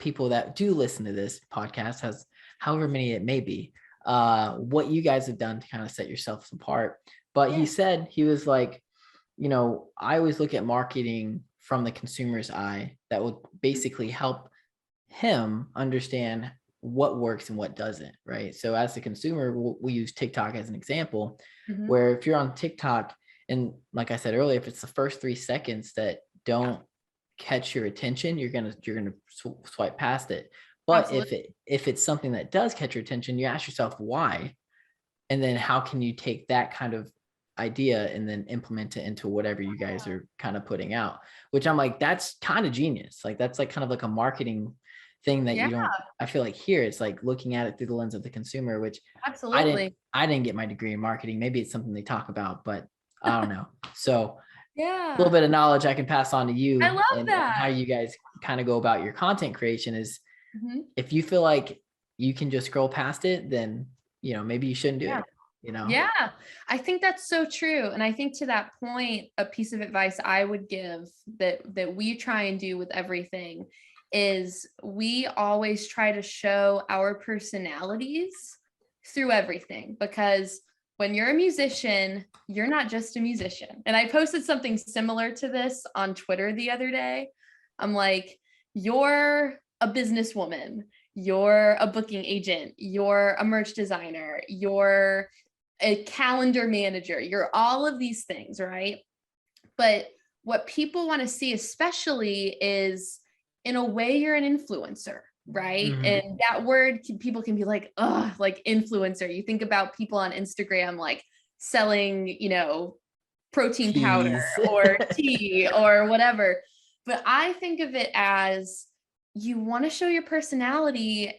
people that do listen to this podcast, however many it may be, what you guys have done to kind of set yourselves apart. But he said, he was like, you know, I always look at marketing from the consumer's eye that will basically help him understand what works and what doesn't, right? So as a consumer, we use TikTok as an example, where if you're on TikTok, and like I said earlier, if it's the first 3 seconds that don't catch your attention, you're gonna swipe past it. But Absolutely. if it's something that does catch your attention, you ask yourself why, and then how can you take that kind of idea and then implement it into whatever you guys are kind of putting out, which I'm like, that's kind of genius. Like that's like kind of like a marketing thing that you don't, I feel like here it's like looking at it through the lens of the consumer, which Absolutely. I didn't get my degree in marketing. Maybe it's something they talk about, but I don't know. So a little Yeah. bit of knowledge I can pass on to you, I love and that. how you guys kind of go about your content creation is, Mhm. if you feel like you can just scroll past it, then, you know, maybe you shouldn't do Yeah. it, you know? Yeah, I think that's so true. And I think to that point, a piece of advice I would give that we try and do with everything is we always try to show our personalities through everything, because when you're a musician, you're not just a musician. And I posted something similar to this on Twitter the other day. I'm like, you're a businesswoman, you're a booking agent, you're a merch designer, you're a calendar manager, you're all of these things, right? But what people want to see, especially, is in a way you're an influencer, right? And that word people can be like, oh, like influencer. You think about people on Instagram like selling, you know, protein powder Tease. or tea or whatever. But I think of it as you want to show your personality,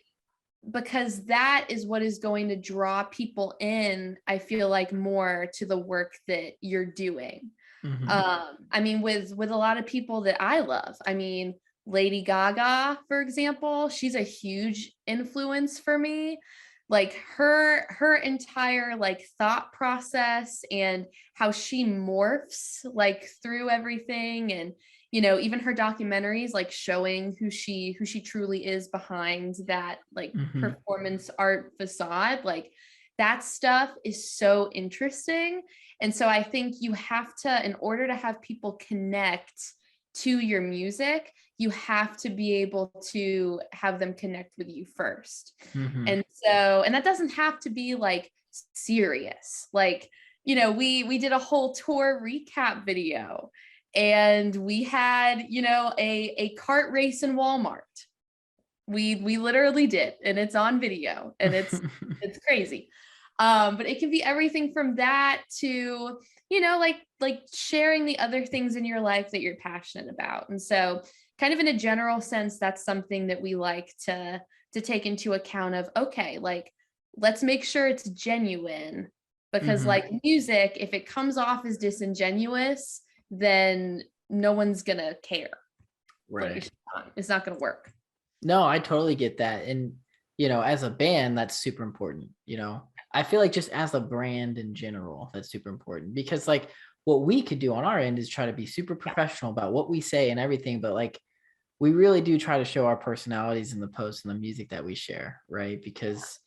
because that is what is going to draw people in, I feel like, more to the work that you're doing. I mean, with a lot of people that I love, I mean, Lady Gaga, for example, she's a huge influence for me. Like her entire like thought process and how she morphs like through everything, and you know, even her documentaries like showing who she truly is behind that like performance art facade, like that stuff is so interesting. And so I think you have to, in order to have people connect to your music, you have to be able to have them connect with you first. And so, and that doesn't have to be like serious. Like, you know, we did a whole tour recap video, and we had, you know, a cart race in Walmart. We literally did, and it's on video, and it's crazy. But it can be everything from that to, you know, like sharing the other things in your life that you're passionate about. And so kind of in a general sense, that's something that we like to take into account of, okay, like let's make sure it's genuine, because like music, if it comes off as disingenuous, then no one's gonna care. Right. It's not gonna work. No, I totally get that. And, you know, as a band, that's super important. You know, I feel like just as a brand in general, that's super important, because like what we could do on our end is try to be super professional about what we say and everything. But like, we really do try to show our personalities in the posts and the music that we share, right? Because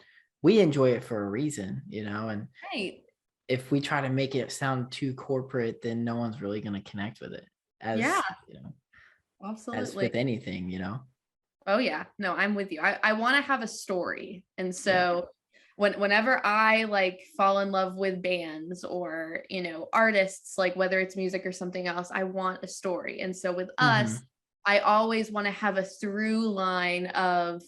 we enjoy it for a reason, you know, and Right. if we try to make it sound too corporate, then no one's really going to connect with it, as, you know, as Absolutely. with anything, you know? Oh yeah, no, I'm with you. I want to have a story. And so whenever I like fall in love with bands or, you know, artists, like whether it's music or something else, I want a story. And so with us, I always want to have a through line of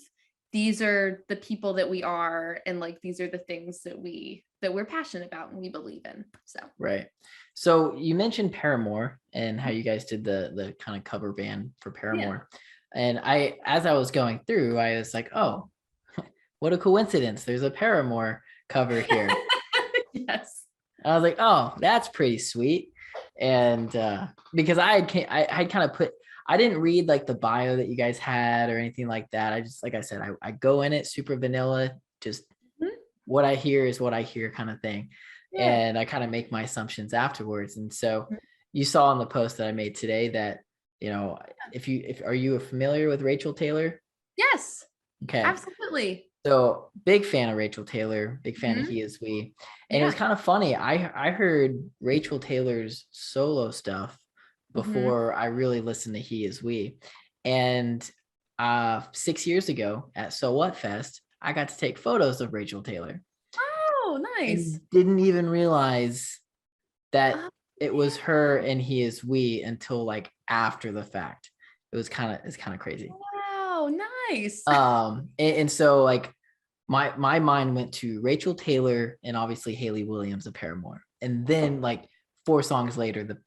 these are the people that we are, and like these are the things that we're passionate about and we believe in. So Right. So you mentioned Paramore and how you guys did the kind of cover band for Paramore. And as I was going through, I was like, oh, what a coincidence. There's a Paramore cover here. Yes. I was like, oh, that's pretty sweet. And because I kind of put, I didn't read like the bio that you guys had or anything like that. I just, like I said, I go in it super vanilla, just what I hear is what I hear kind of thing. Yeah. And I kind of make my assumptions afterwards. And so you saw in the post that I made today that, you know, if are you familiar with Rachel Taylor? Yes. Okay. Absolutely. So big fan of Rachel Taylor, big fan of Mhm. He Is We. And it was Yeah. kind of funny. I heard Rachel Taylor's solo stuff Mhm. before I really listened to He Is We. And 6 years ago at So What Fest, I got to take photos of Rachel Taylor Oh, nice. and didn't even realize that Oh, it was her and He Is We until like after the fact. It's kind of crazy. wow, nice. And so like my mind went to Rachel Taylor and obviously Haley Williams of Paramore. And then like 4 songs later, the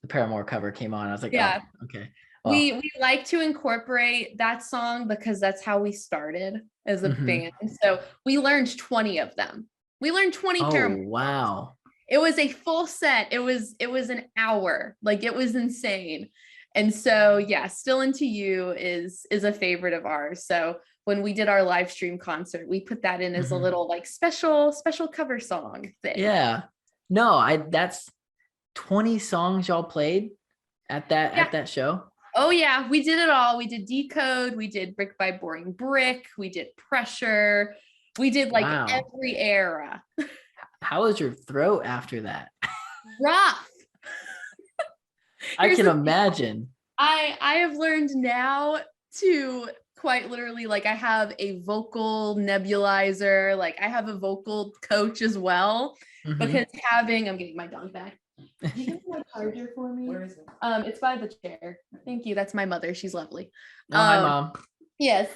Paramore cover came on. I was like, oh, Yeah. okay. Well, We like to incorporate that song because that's how we started as a mhm. band. So we learned 20 of them. We learned 20 Oh Paramore. wow. It was a full set. It was an hour. Like it was insane. And so yeah, Still Into You is a favorite of ours. So when we did our live stream concert, we put that in as a Mhm. little like special cover song thing. Yeah. No, I that's 20 songs y'all played Yeah. at that show. Oh yeah, we did it all. We did Decode, we did Brick by Boring Brick, we did Pressure, we did like Wow. every era. How was your throat after that? Rough. I Here's can the thing. imagine. I have learned now to quite literally like I have a vocal nebulizer, like I have a vocal coach as well Mhm. because having I'm getting my dog back. Can you get my charger for me? Where is it? It's by the chair. Thank you. That's my mother. She's lovely. Oh, hi mom. Yes.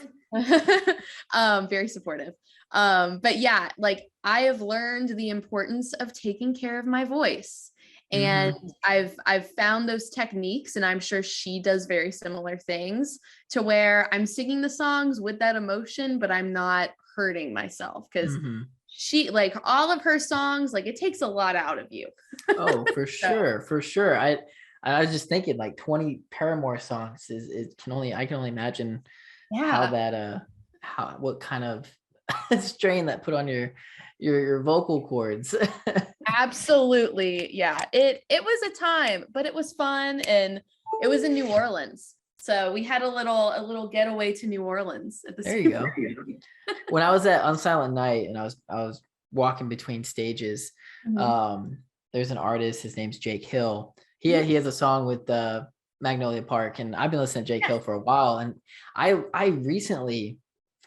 Very supportive. But yeah, like I have learned the importance of taking care of my voice. And Mhm. I've found those techniques, and I'm sure she does very similar things to where I'm singing the songs with that emotion, but I'm not hurting myself because Mhm. she like all of her songs, like it takes a lot out of you. Oh, for So sure, for sure. I was just thinking like 20 Paramore songs is it can only I can only imagine how yeah. that how what kind of strain that put on your vocal cords. Absolutely. Yeah. It was a time, but it was fun and it was in New Orleans. So we had a little getaway to New Orleans at the There you same go. time. When I was at Unsilent Night and I was walking between stages, Mhm. um, there's an artist, his name's Jake Hill. He Mhm. has a song with Magnolia Park, and I've been listening to Jake Yeah. Hill for a while. And I recently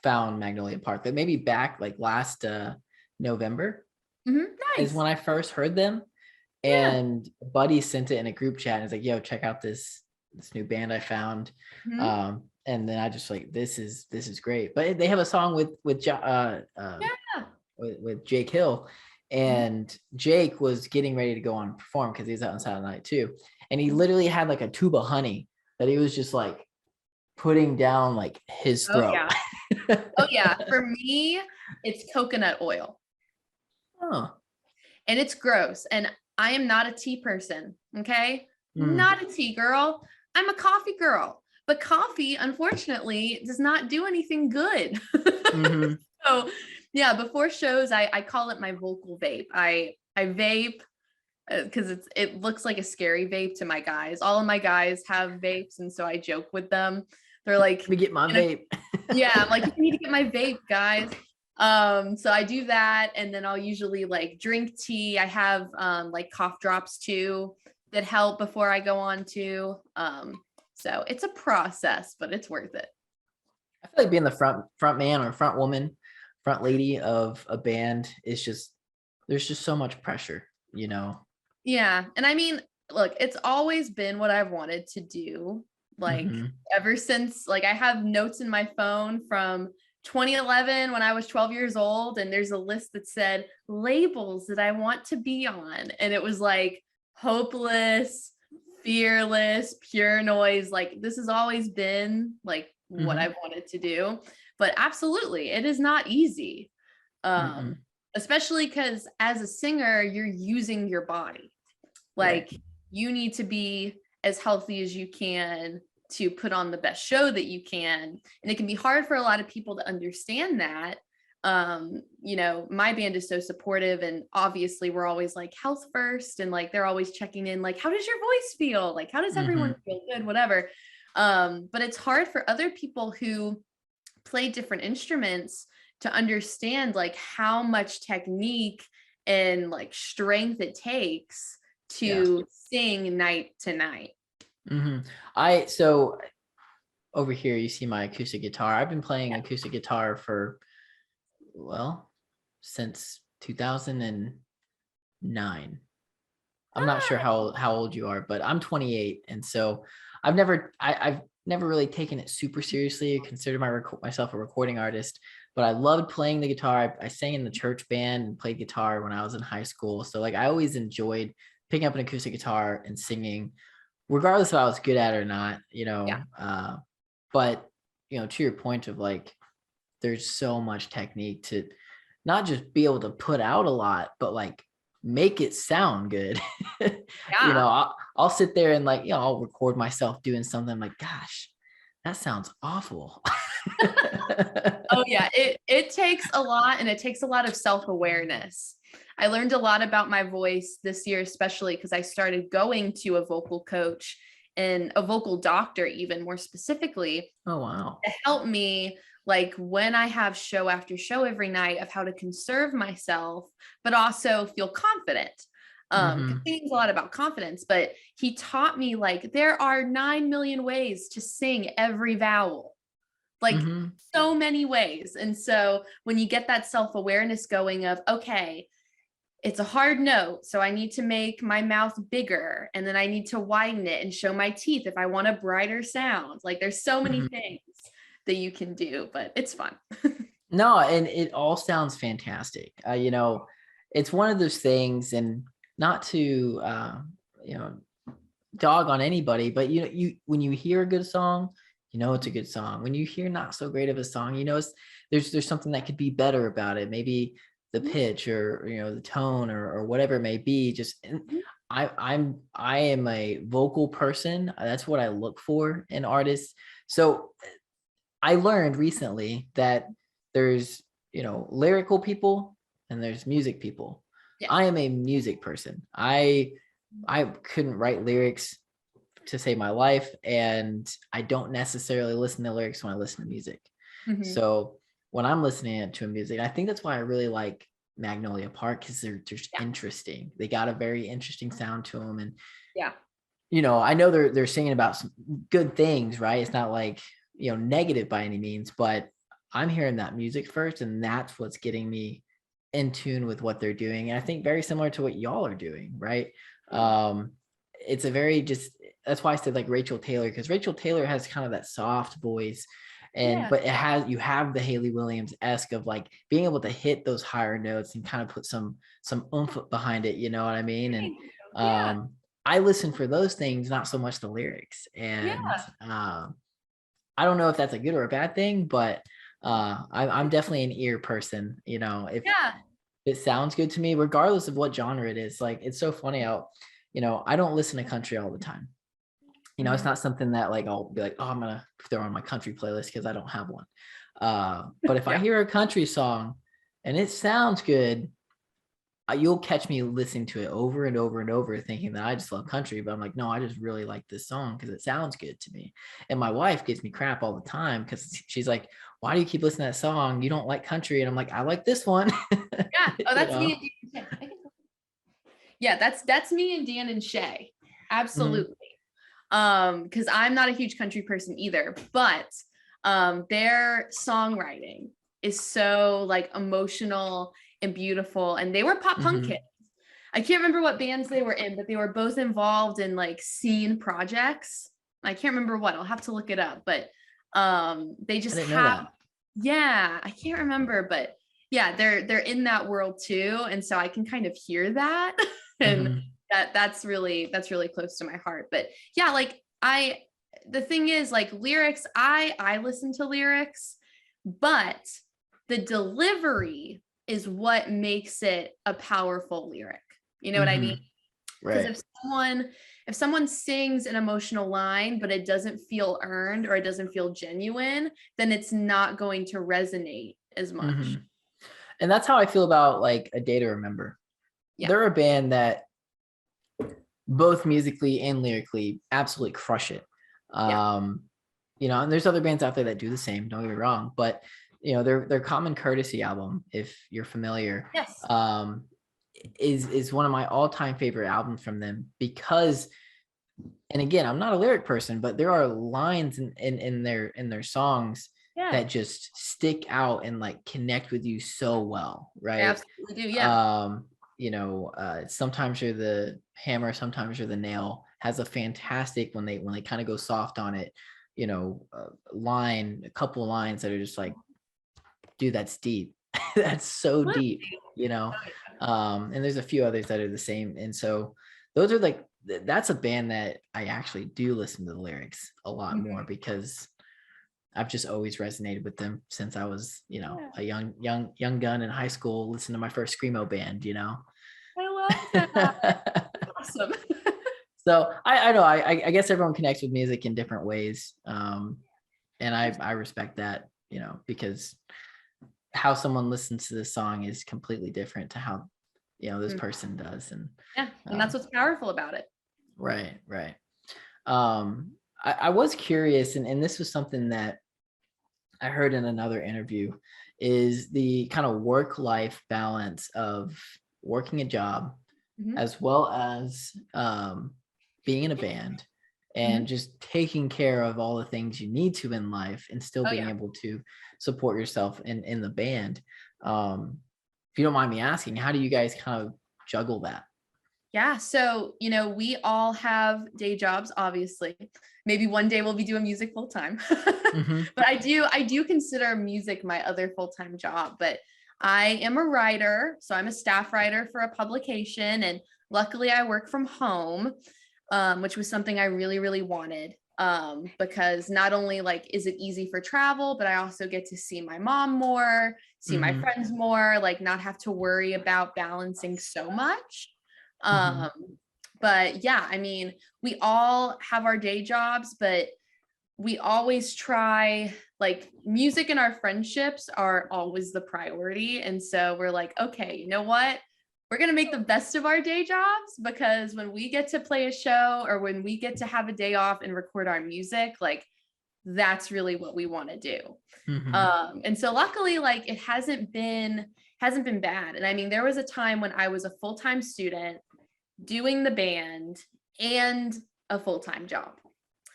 found Magnolia Park, but maybe back like last November Mhm. is Nice. when I first heard them. Yeah. And Buddy sent it in a group chat and it's like, yo, check out this new band I found. Mhm. And then I just like this is great. But they have a song Yeah. with Jake Hill, Mhm. and Jake was getting ready to go on and perform because he's out on Saturday night too. And he Mhm. literally had like a tube of honey that he was just like putting down like his Oh throat. yeah. Oh yeah. For me, it's coconut oil. Oh. And it's gross. And I am not a tea person. Okay. Mm. Not a tea girl. I'm a coffee girl. But coffee, unfortunately, does not do anything good. Hmm. So yeah, before shows, I call it my vocal vape. I vape because it looks like a scary vape to my guys. All of my guys have vapes, and so I joke with them. They're Let like, me get my you know, vape. yeah, I'm like, you need to get my vape, guys. So I do that, and then I'll usually like drink tea. I have like cough drops too that help before I go on too. So it's a process, but it's worth it. I feel like being the front man or front woman, front lady of a band is just there's just so much pressure, you know. Yeah, and I mean, look, it's always been what I've wanted to do. Like Hmm. ever since, like I have notes in my phone from 2011 when I was 12 years old, and there's a list that said labels that I want to be on, and it was like hopeless, fearless, pure noise. Like this has always been like what Hmm. I've wanted to do, but absolutely, it is not easy. Um, Mm-mm. Especially because as a singer, you're using your body. Right. Like you need to be as healthy as you can to put on the best show that you can. And it can be hard for a lot of people to understand that. My band is so supportive, and obviously we're always like health first, and like they're always checking in, like, how does your voice feel? Like, how does everyone Hmm. feel? Good, whatever. But it's hard for other people who play different instruments to understand like how much technique and like strength it takes to sing night to night. So over here you see my acoustic guitar. I've been playing acoustic guitar for since 2009. I'm not sure how old you are, but I'm 28, and so I've never really taken it super seriously or considered myself a recording artist. But I loved playing the guitar. I sang in the church band and played guitar when I was in high school. So like I always enjoyed picking up an acoustic guitar and singing, regardless if I was good at it or not. But to your point of like, there's so much technique to not just be able to put out a lot, but like make it sound good. I'll sit there and like, I'll record myself doing something. I'm like, gosh, that sounds awful. Oh yeah, it takes a lot, and it takes a lot of self-awareness. I learned a lot about my voice this year, especially because I started going to a vocal coach and a vocal doctor, even more specifically. Oh wow. To help me like when I have show after show every night of how to conserve myself, but also feel confident. Singing's a lot about confidence, but he taught me like there are 9 million ways to sing every vowel, like so many ways. And so when you get that self-awareness going of, okay, it's a hard note, so I need to make my mouth bigger, and then I need to widen it and show my teeth if I want a brighter sound. Like there's so many things that you can do, but it's fun. No, and it all sounds fantastic. It's one of those things, and not to dog on anybody, but you when you hear a good song, it's a good song. When you hear not so great of a song, there's something that could be better about it. Maybe the pitch or the tone or whatever it may be. Just I am a vocal person. That's what I look for in artists. So I learned recently that there's, lyrical people and there's music people. Yeah. I am a music person. I couldn't write lyrics to save my life, and I don't necessarily listen to lyrics when I listen to music. So when I'm listening to music, I think that's why I really like Magnolia Park, because they're just interesting. They got a very interesting sound to them, and I know they're singing about some good things, right? It's not like negative by any means, but I'm hearing that music first, and that's what's getting me in tune with what they're doing. And I think very similar to what y'all are doing, right? It's a very that's why I said like Rachel Taylor, because Rachel Taylor has kind of that soft voice, but you have the Hayley Williams-esque of like being able to hit those higher notes and kind of put some oomph behind it, you know what I mean? And I listen for those things, not so much the lyrics. And I don't know if that's a good or a bad thing, but I'm definitely an ear person. If it sounds good to me, regardless of what genre it is. Like it's so funny how, I don't listen to country all the time. It's not something that like I'll be like, oh, I'm gonna throw on my country playlist because I don't have one. But if I hear a country song and it sounds good, you'll catch me listening to it over and over and over, thinking that I just love country. But I'm like, no, I just really like this song because it sounds good to me. And my wife gives me crap all the time because she's like, why do you keep listening to that song? You don't like country. And I'm like, I like this one. Oh, that's me and Dan. Yeah, that's me and Dan and Shay. Absolutely. Because I'm not a huge country person either, but their songwriting is so like emotional and beautiful, and they were pop punk kids. I can't remember what bands they were in, but they were both involved in like scene projects. I can't remember what. I'll have to look it up, but they just have I can't remember, but they're in that world too, and so I can kind of hear that. And that's really close to my heart. But like the thing is like lyrics, I listen to lyrics, but the delivery is what makes it a powerful lyric. You know what I mean? Because if someone sings an emotional line, but it doesn't feel earned or it doesn't feel genuine, then it's not going to resonate as much. And that's how I feel about like A Day to Remember. They're a band that both musically and lyrically absolutely crush it. And there's other bands out there that do the same, don't get me wrong, but their Common Courtesy album, if you're familiar, Yes. is one of my all-time favorite albums from them because, and again, I'm not a lyric person, but there are lines in their songs Yeah. that just stick out and like connect with you so well, I right? absolutely do. Yeah. Sometimes you're the hammer, sometimes you're the nail, has a fantastic when they kind of go soft on it, a couple of lines that are just like, dude, that's deep. That's so deep, and there's a few others that are the same. And so those are like, that's a band that I actually do listen to the lyrics a lot more because I've just always resonated with them since I was, a young gun in high school, listening to my first screamo band, I love that. Awesome. So I know, I guess everyone connects with music in different ways. And I respect that, because how someone listens to this song is completely different to how, this person does. And that's what's powerful about it. Right. I was curious, and this was something that I heard in another interview, is the kind of work-life balance of working a job as well as being in a band and just taking care of all the things you need to in life and still being able to support yourself in the band. If you don't mind me asking, how do you guys kind of juggle that? Yeah. So, we all have day jobs, obviously. Maybe one day we'll be doing music full time. But I do consider music my other full-time job. But I am a writer. So I'm a staff writer for a publication. And luckily I work from home, which was something I really, really wanted. Because not only like is it easy for travel, but I also get to see my mom more, see my friends more, like not have to worry about balancing so much. But yeah, I mean, we all have our day jobs, but we always try, like, music and our friendships are always the priority. And so we're like, okay, you know what? We're going to make the best of our day jobs, because when we get to play a show or when we get to have a day off and record our music, like, that's really what we want to do. And so luckily, like, it hasn't been bad. And I mean, there was a time when I was a full-time student doing the band and a full-time job.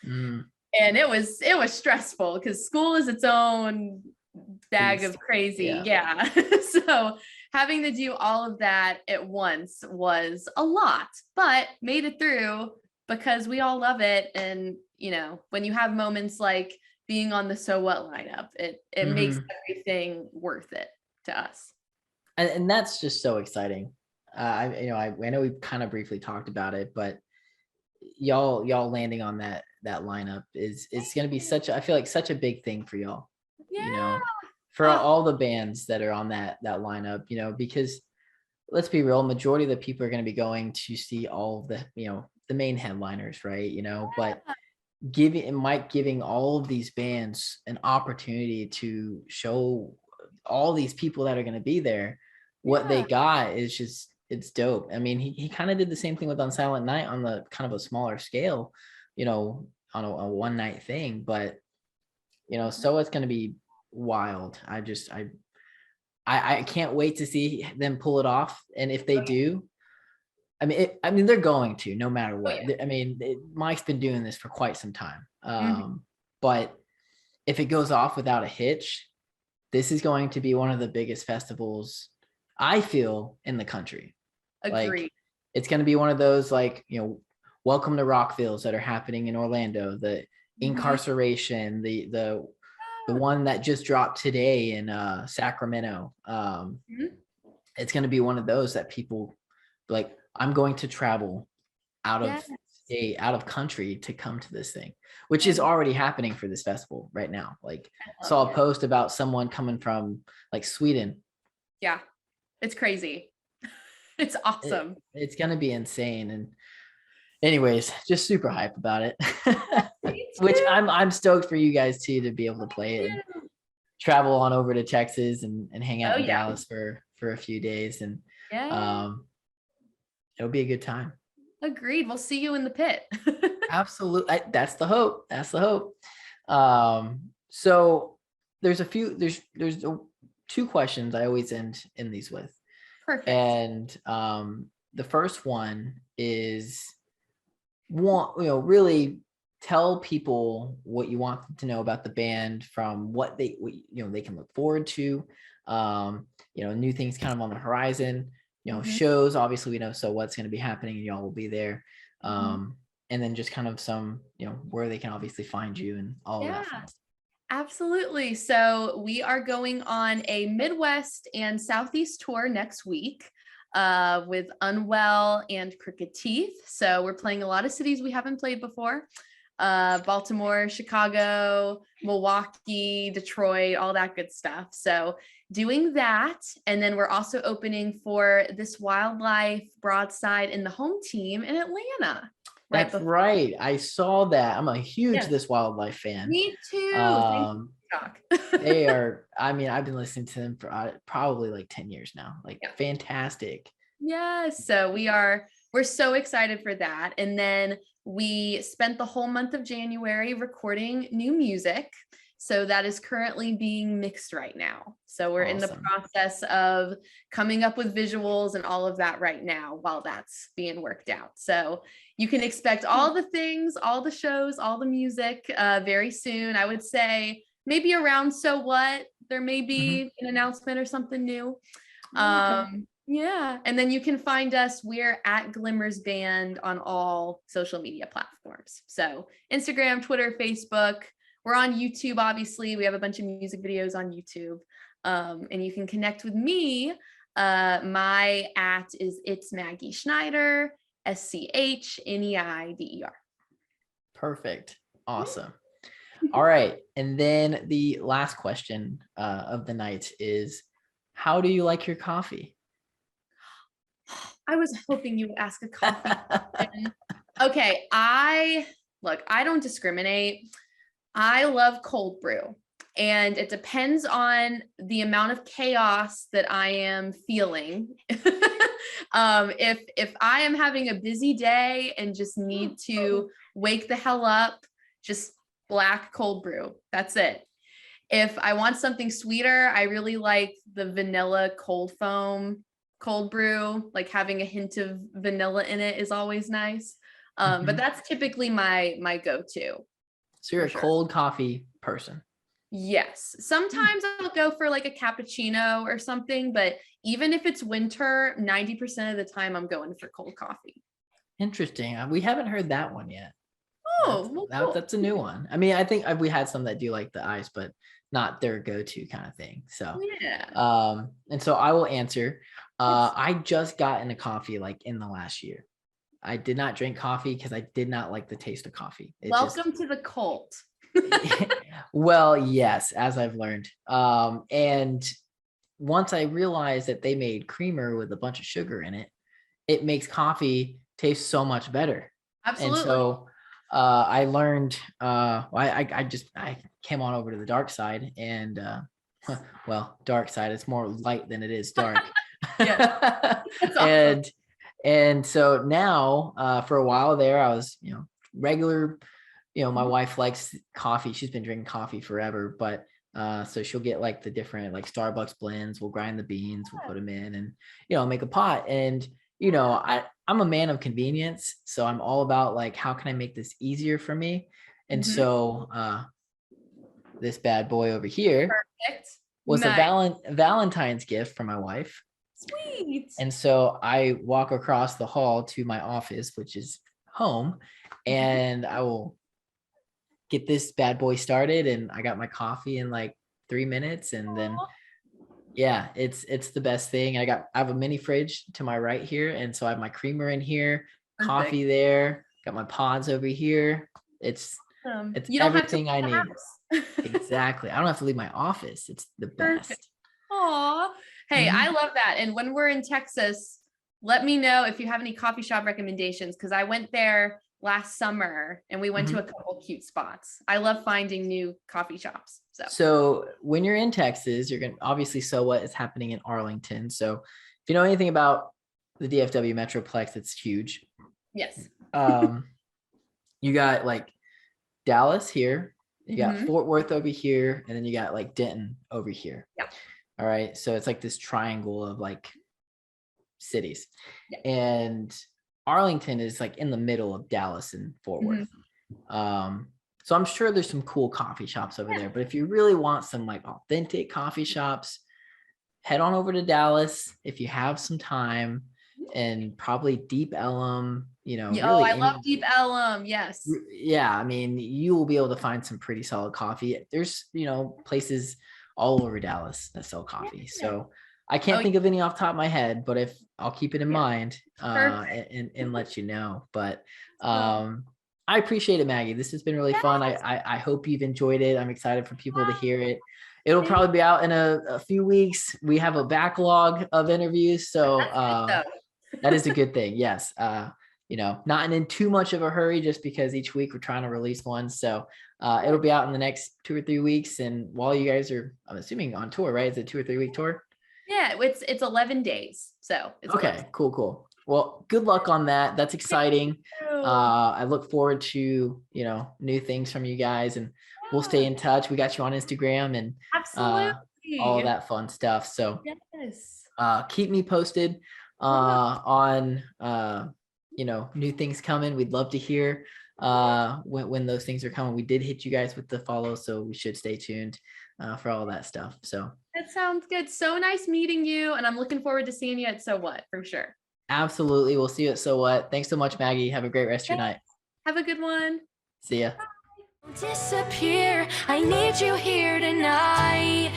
And it was stressful because school is its own bag of crazy. Yeah. So having to do all of that at once was a lot, but made it through because we all love it. And, when you have moments like being on the So What lineup, it makes everything worth it to us. And that's just so exciting. I know we've kind of briefly talked about it, but y'all landing on that lineup is going to be I feel like such a big thing for y'all. For all the bands that are on that lineup, because let's be real, majority of the people are going to be going to see all of the, the main headliners, right? But giving all of these bands an opportunity to show all these people that are going to be there what they got is just, it's dope. I mean, he kind of did the same thing with On Silent Night on the kind of a smaller scale, on a one night thing, but so it's going to be wild. I can't wait to see them pull it off. And if they do, I mean, they're going to, no matter what. I mean, Mike's been doing this for quite some time. But if it goes off without a hitch, this is going to be one of the biggest festivals, I feel, in the country. Agreed. Like, it's going to be one of those, like, Welcome to Rockvilles that are happening in Orlando, the Incarceration, the one that just dropped today in Sacramento. It's going to be one of those that people like, I'm going to travel out of state, out of country to come to this thing, which is already happening for this festival right now. Like, saw a post about someone coming from like Sweden. Yeah, it's crazy. It's awesome. It's going to be insane. And anyways, just super hype about it. Which I'm stoked for you guys too, to be able to play it and travel on over to Texas and hang out in Dallas for a few days. And it'll be a good time. Agreed. We'll see you in the pit. Absolutely. That's the hope. So there's a few, two questions I always end in these with. Perfect. And the first one is really tell people what you want them to know about the band, from what they can look forward to, new things kind of on the horizon, shows, obviously we know So What's going to be happening and y'all will be there. And then just kind of some, where they can obviously find you and all of that fun stuff. Absolutely. So we are going on a Midwest and Southeast tour next week with Unwell and Crooked Teeth. So we're playing a lot of cities we haven't played before. Baltimore, Chicago, Milwaukee, Detroit, all that good stuff. So doing that. And then we're also opening for This Wildlife Broadside in the home team in Atlanta. That's right. I saw that. I'm a huge This Wildlife fan. Me too. They are, I've been listening to them for probably like 10 years now. Fantastic. Yes. So we're so excited for that. And then we spent the whole month of January recording new music. So that is currently being mixed right now. So we're in the process of coming up with visuals and all of that right now while that's being worked out. So you can expect all the things, all the shows, all the music very soon. I would say maybe around So What, there may be an announcement or something new. Yeah. And then you can find us. We're at Glimmers Band on all social media platforms. So Instagram, Twitter, Facebook. We're on YouTube, obviously. We have a bunch of music videos on YouTube. And you can connect with me. My @ is It's Maggie Schneider, SCHNEIDER. Perfect. Awesome. All right. And then the last question of the night is, how do you like your coffee? I was hoping you would ask a coffee question. Okay. I don't discriminate. I love cold brew, and it depends on the amount of chaos that I am feeling. If I am having a busy day and just need to wake the hell up, just black cold brew. That's it. If I want something sweeter, I really like the vanilla cold foam cold brew. Like having a hint of vanilla in it is always nice. But that's typically my go-to. So you're a cold coffee person. Yes. Sometimes I'll go for like a cappuccino or something, but even if it's winter, 90% of the time I'm going for cold coffee. Interesting. We haven't heard that one yet. Oh, cool. That's a new one. I think we had some that do like the ice, but not their go-to kind of thing. So yeah. And so I will answer. I just got into coffee like in the last year. I did not drink coffee because I did not like the taste of coffee. Welcome to the cult. Well, yes, as I've learned. And once I realized that they made creamer with a bunch of sugar in it, it makes coffee taste so much better. Absolutely. And so I learned, I came on over to the dark side, and dark side, it's more light than it is dark. Yeah. That's awesome. And so now, for a while there, I was, regular, my wife likes coffee. She's been drinking coffee forever, but so she'll get like the different like Starbucks blends. We'll grind the beans, we'll put them in, and make a pot. And I'm a man of convenience, so I'm all about like, how can I make this easier for me? And so this bad boy over here was a Valentine's gift from my wife. Sweet. And so I walk across the hall to my office, which is home, and I will get this bad boy started. And I got my coffee in like 3 minutes, and then it's the best thing. I have a mini fridge to my right here, and so I have my creamer in here, coffee there, got my pods over here. It's everything I need. Exactly. I don't have to leave my office. It's the best. Aw. Hey, I love that. And when we're in Texas, let me know if you have any coffee shop recommendations, because I went there last summer and we went to a couple cute spots. I love finding new coffee shops. So when you're in Texas, you're going to obviously, So What is happening in Arlington. So if you know anything about the DFW Metroplex, it's huge. Yes. You got like Dallas here, You got Mhm. Fort Worth over here, and then you got like Denton over here. Yeah. All right. So it's like this triangle of like cities. Yeah. And Arlington is like in the middle of Dallas and Fort Worth. So I'm sure there's some cool coffee shops over there. But if you really want some like authentic coffee shops, head on over to Dallas if you have some time, and probably Deep Ellum, Oh, really I love Deep Ellum. Yes. yeah, I mean, you will be able to find some pretty solid coffee. There's, places all over Dallas that sell coffee. So I can't think of any off the top of my head, but if I'll keep it in mind and let you know. But I appreciate it, Maggie. This has been really fun. I hope you've enjoyed it. I'm excited for people to hear it. It'll probably be out in a few weeks. We have a backlog of interviews, so that is a good thing. Yes. Not in too much of a hurry, just because each week we're trying to release one. So it'll be out in the next 2 or 3 weeks. And while you guys are, I'm assuming, on tour, right? Is it 2 or 3 week tour? Yeah, it's 11 days. So it's okay, cool. Well, good luck on that. That's exciting. I look forward to, new things from you guys, and we'll stay in touch. We got you on Instagram and absolutely all that fun stuff. So yes. Keep me posted on new things coming. We'd love to hear when those things are coming. We did hit you guys with the follow, so we should stay tuned for all that stuff. So that sounds good. So nice meeting you, and I'm looking forward to seeing you at So What for sure. Absolutely. We'll see you at So What. Thanks so much, Maggie. Have a great rest of your night. Have a good one. See ya. Disappear, I need you here tonight.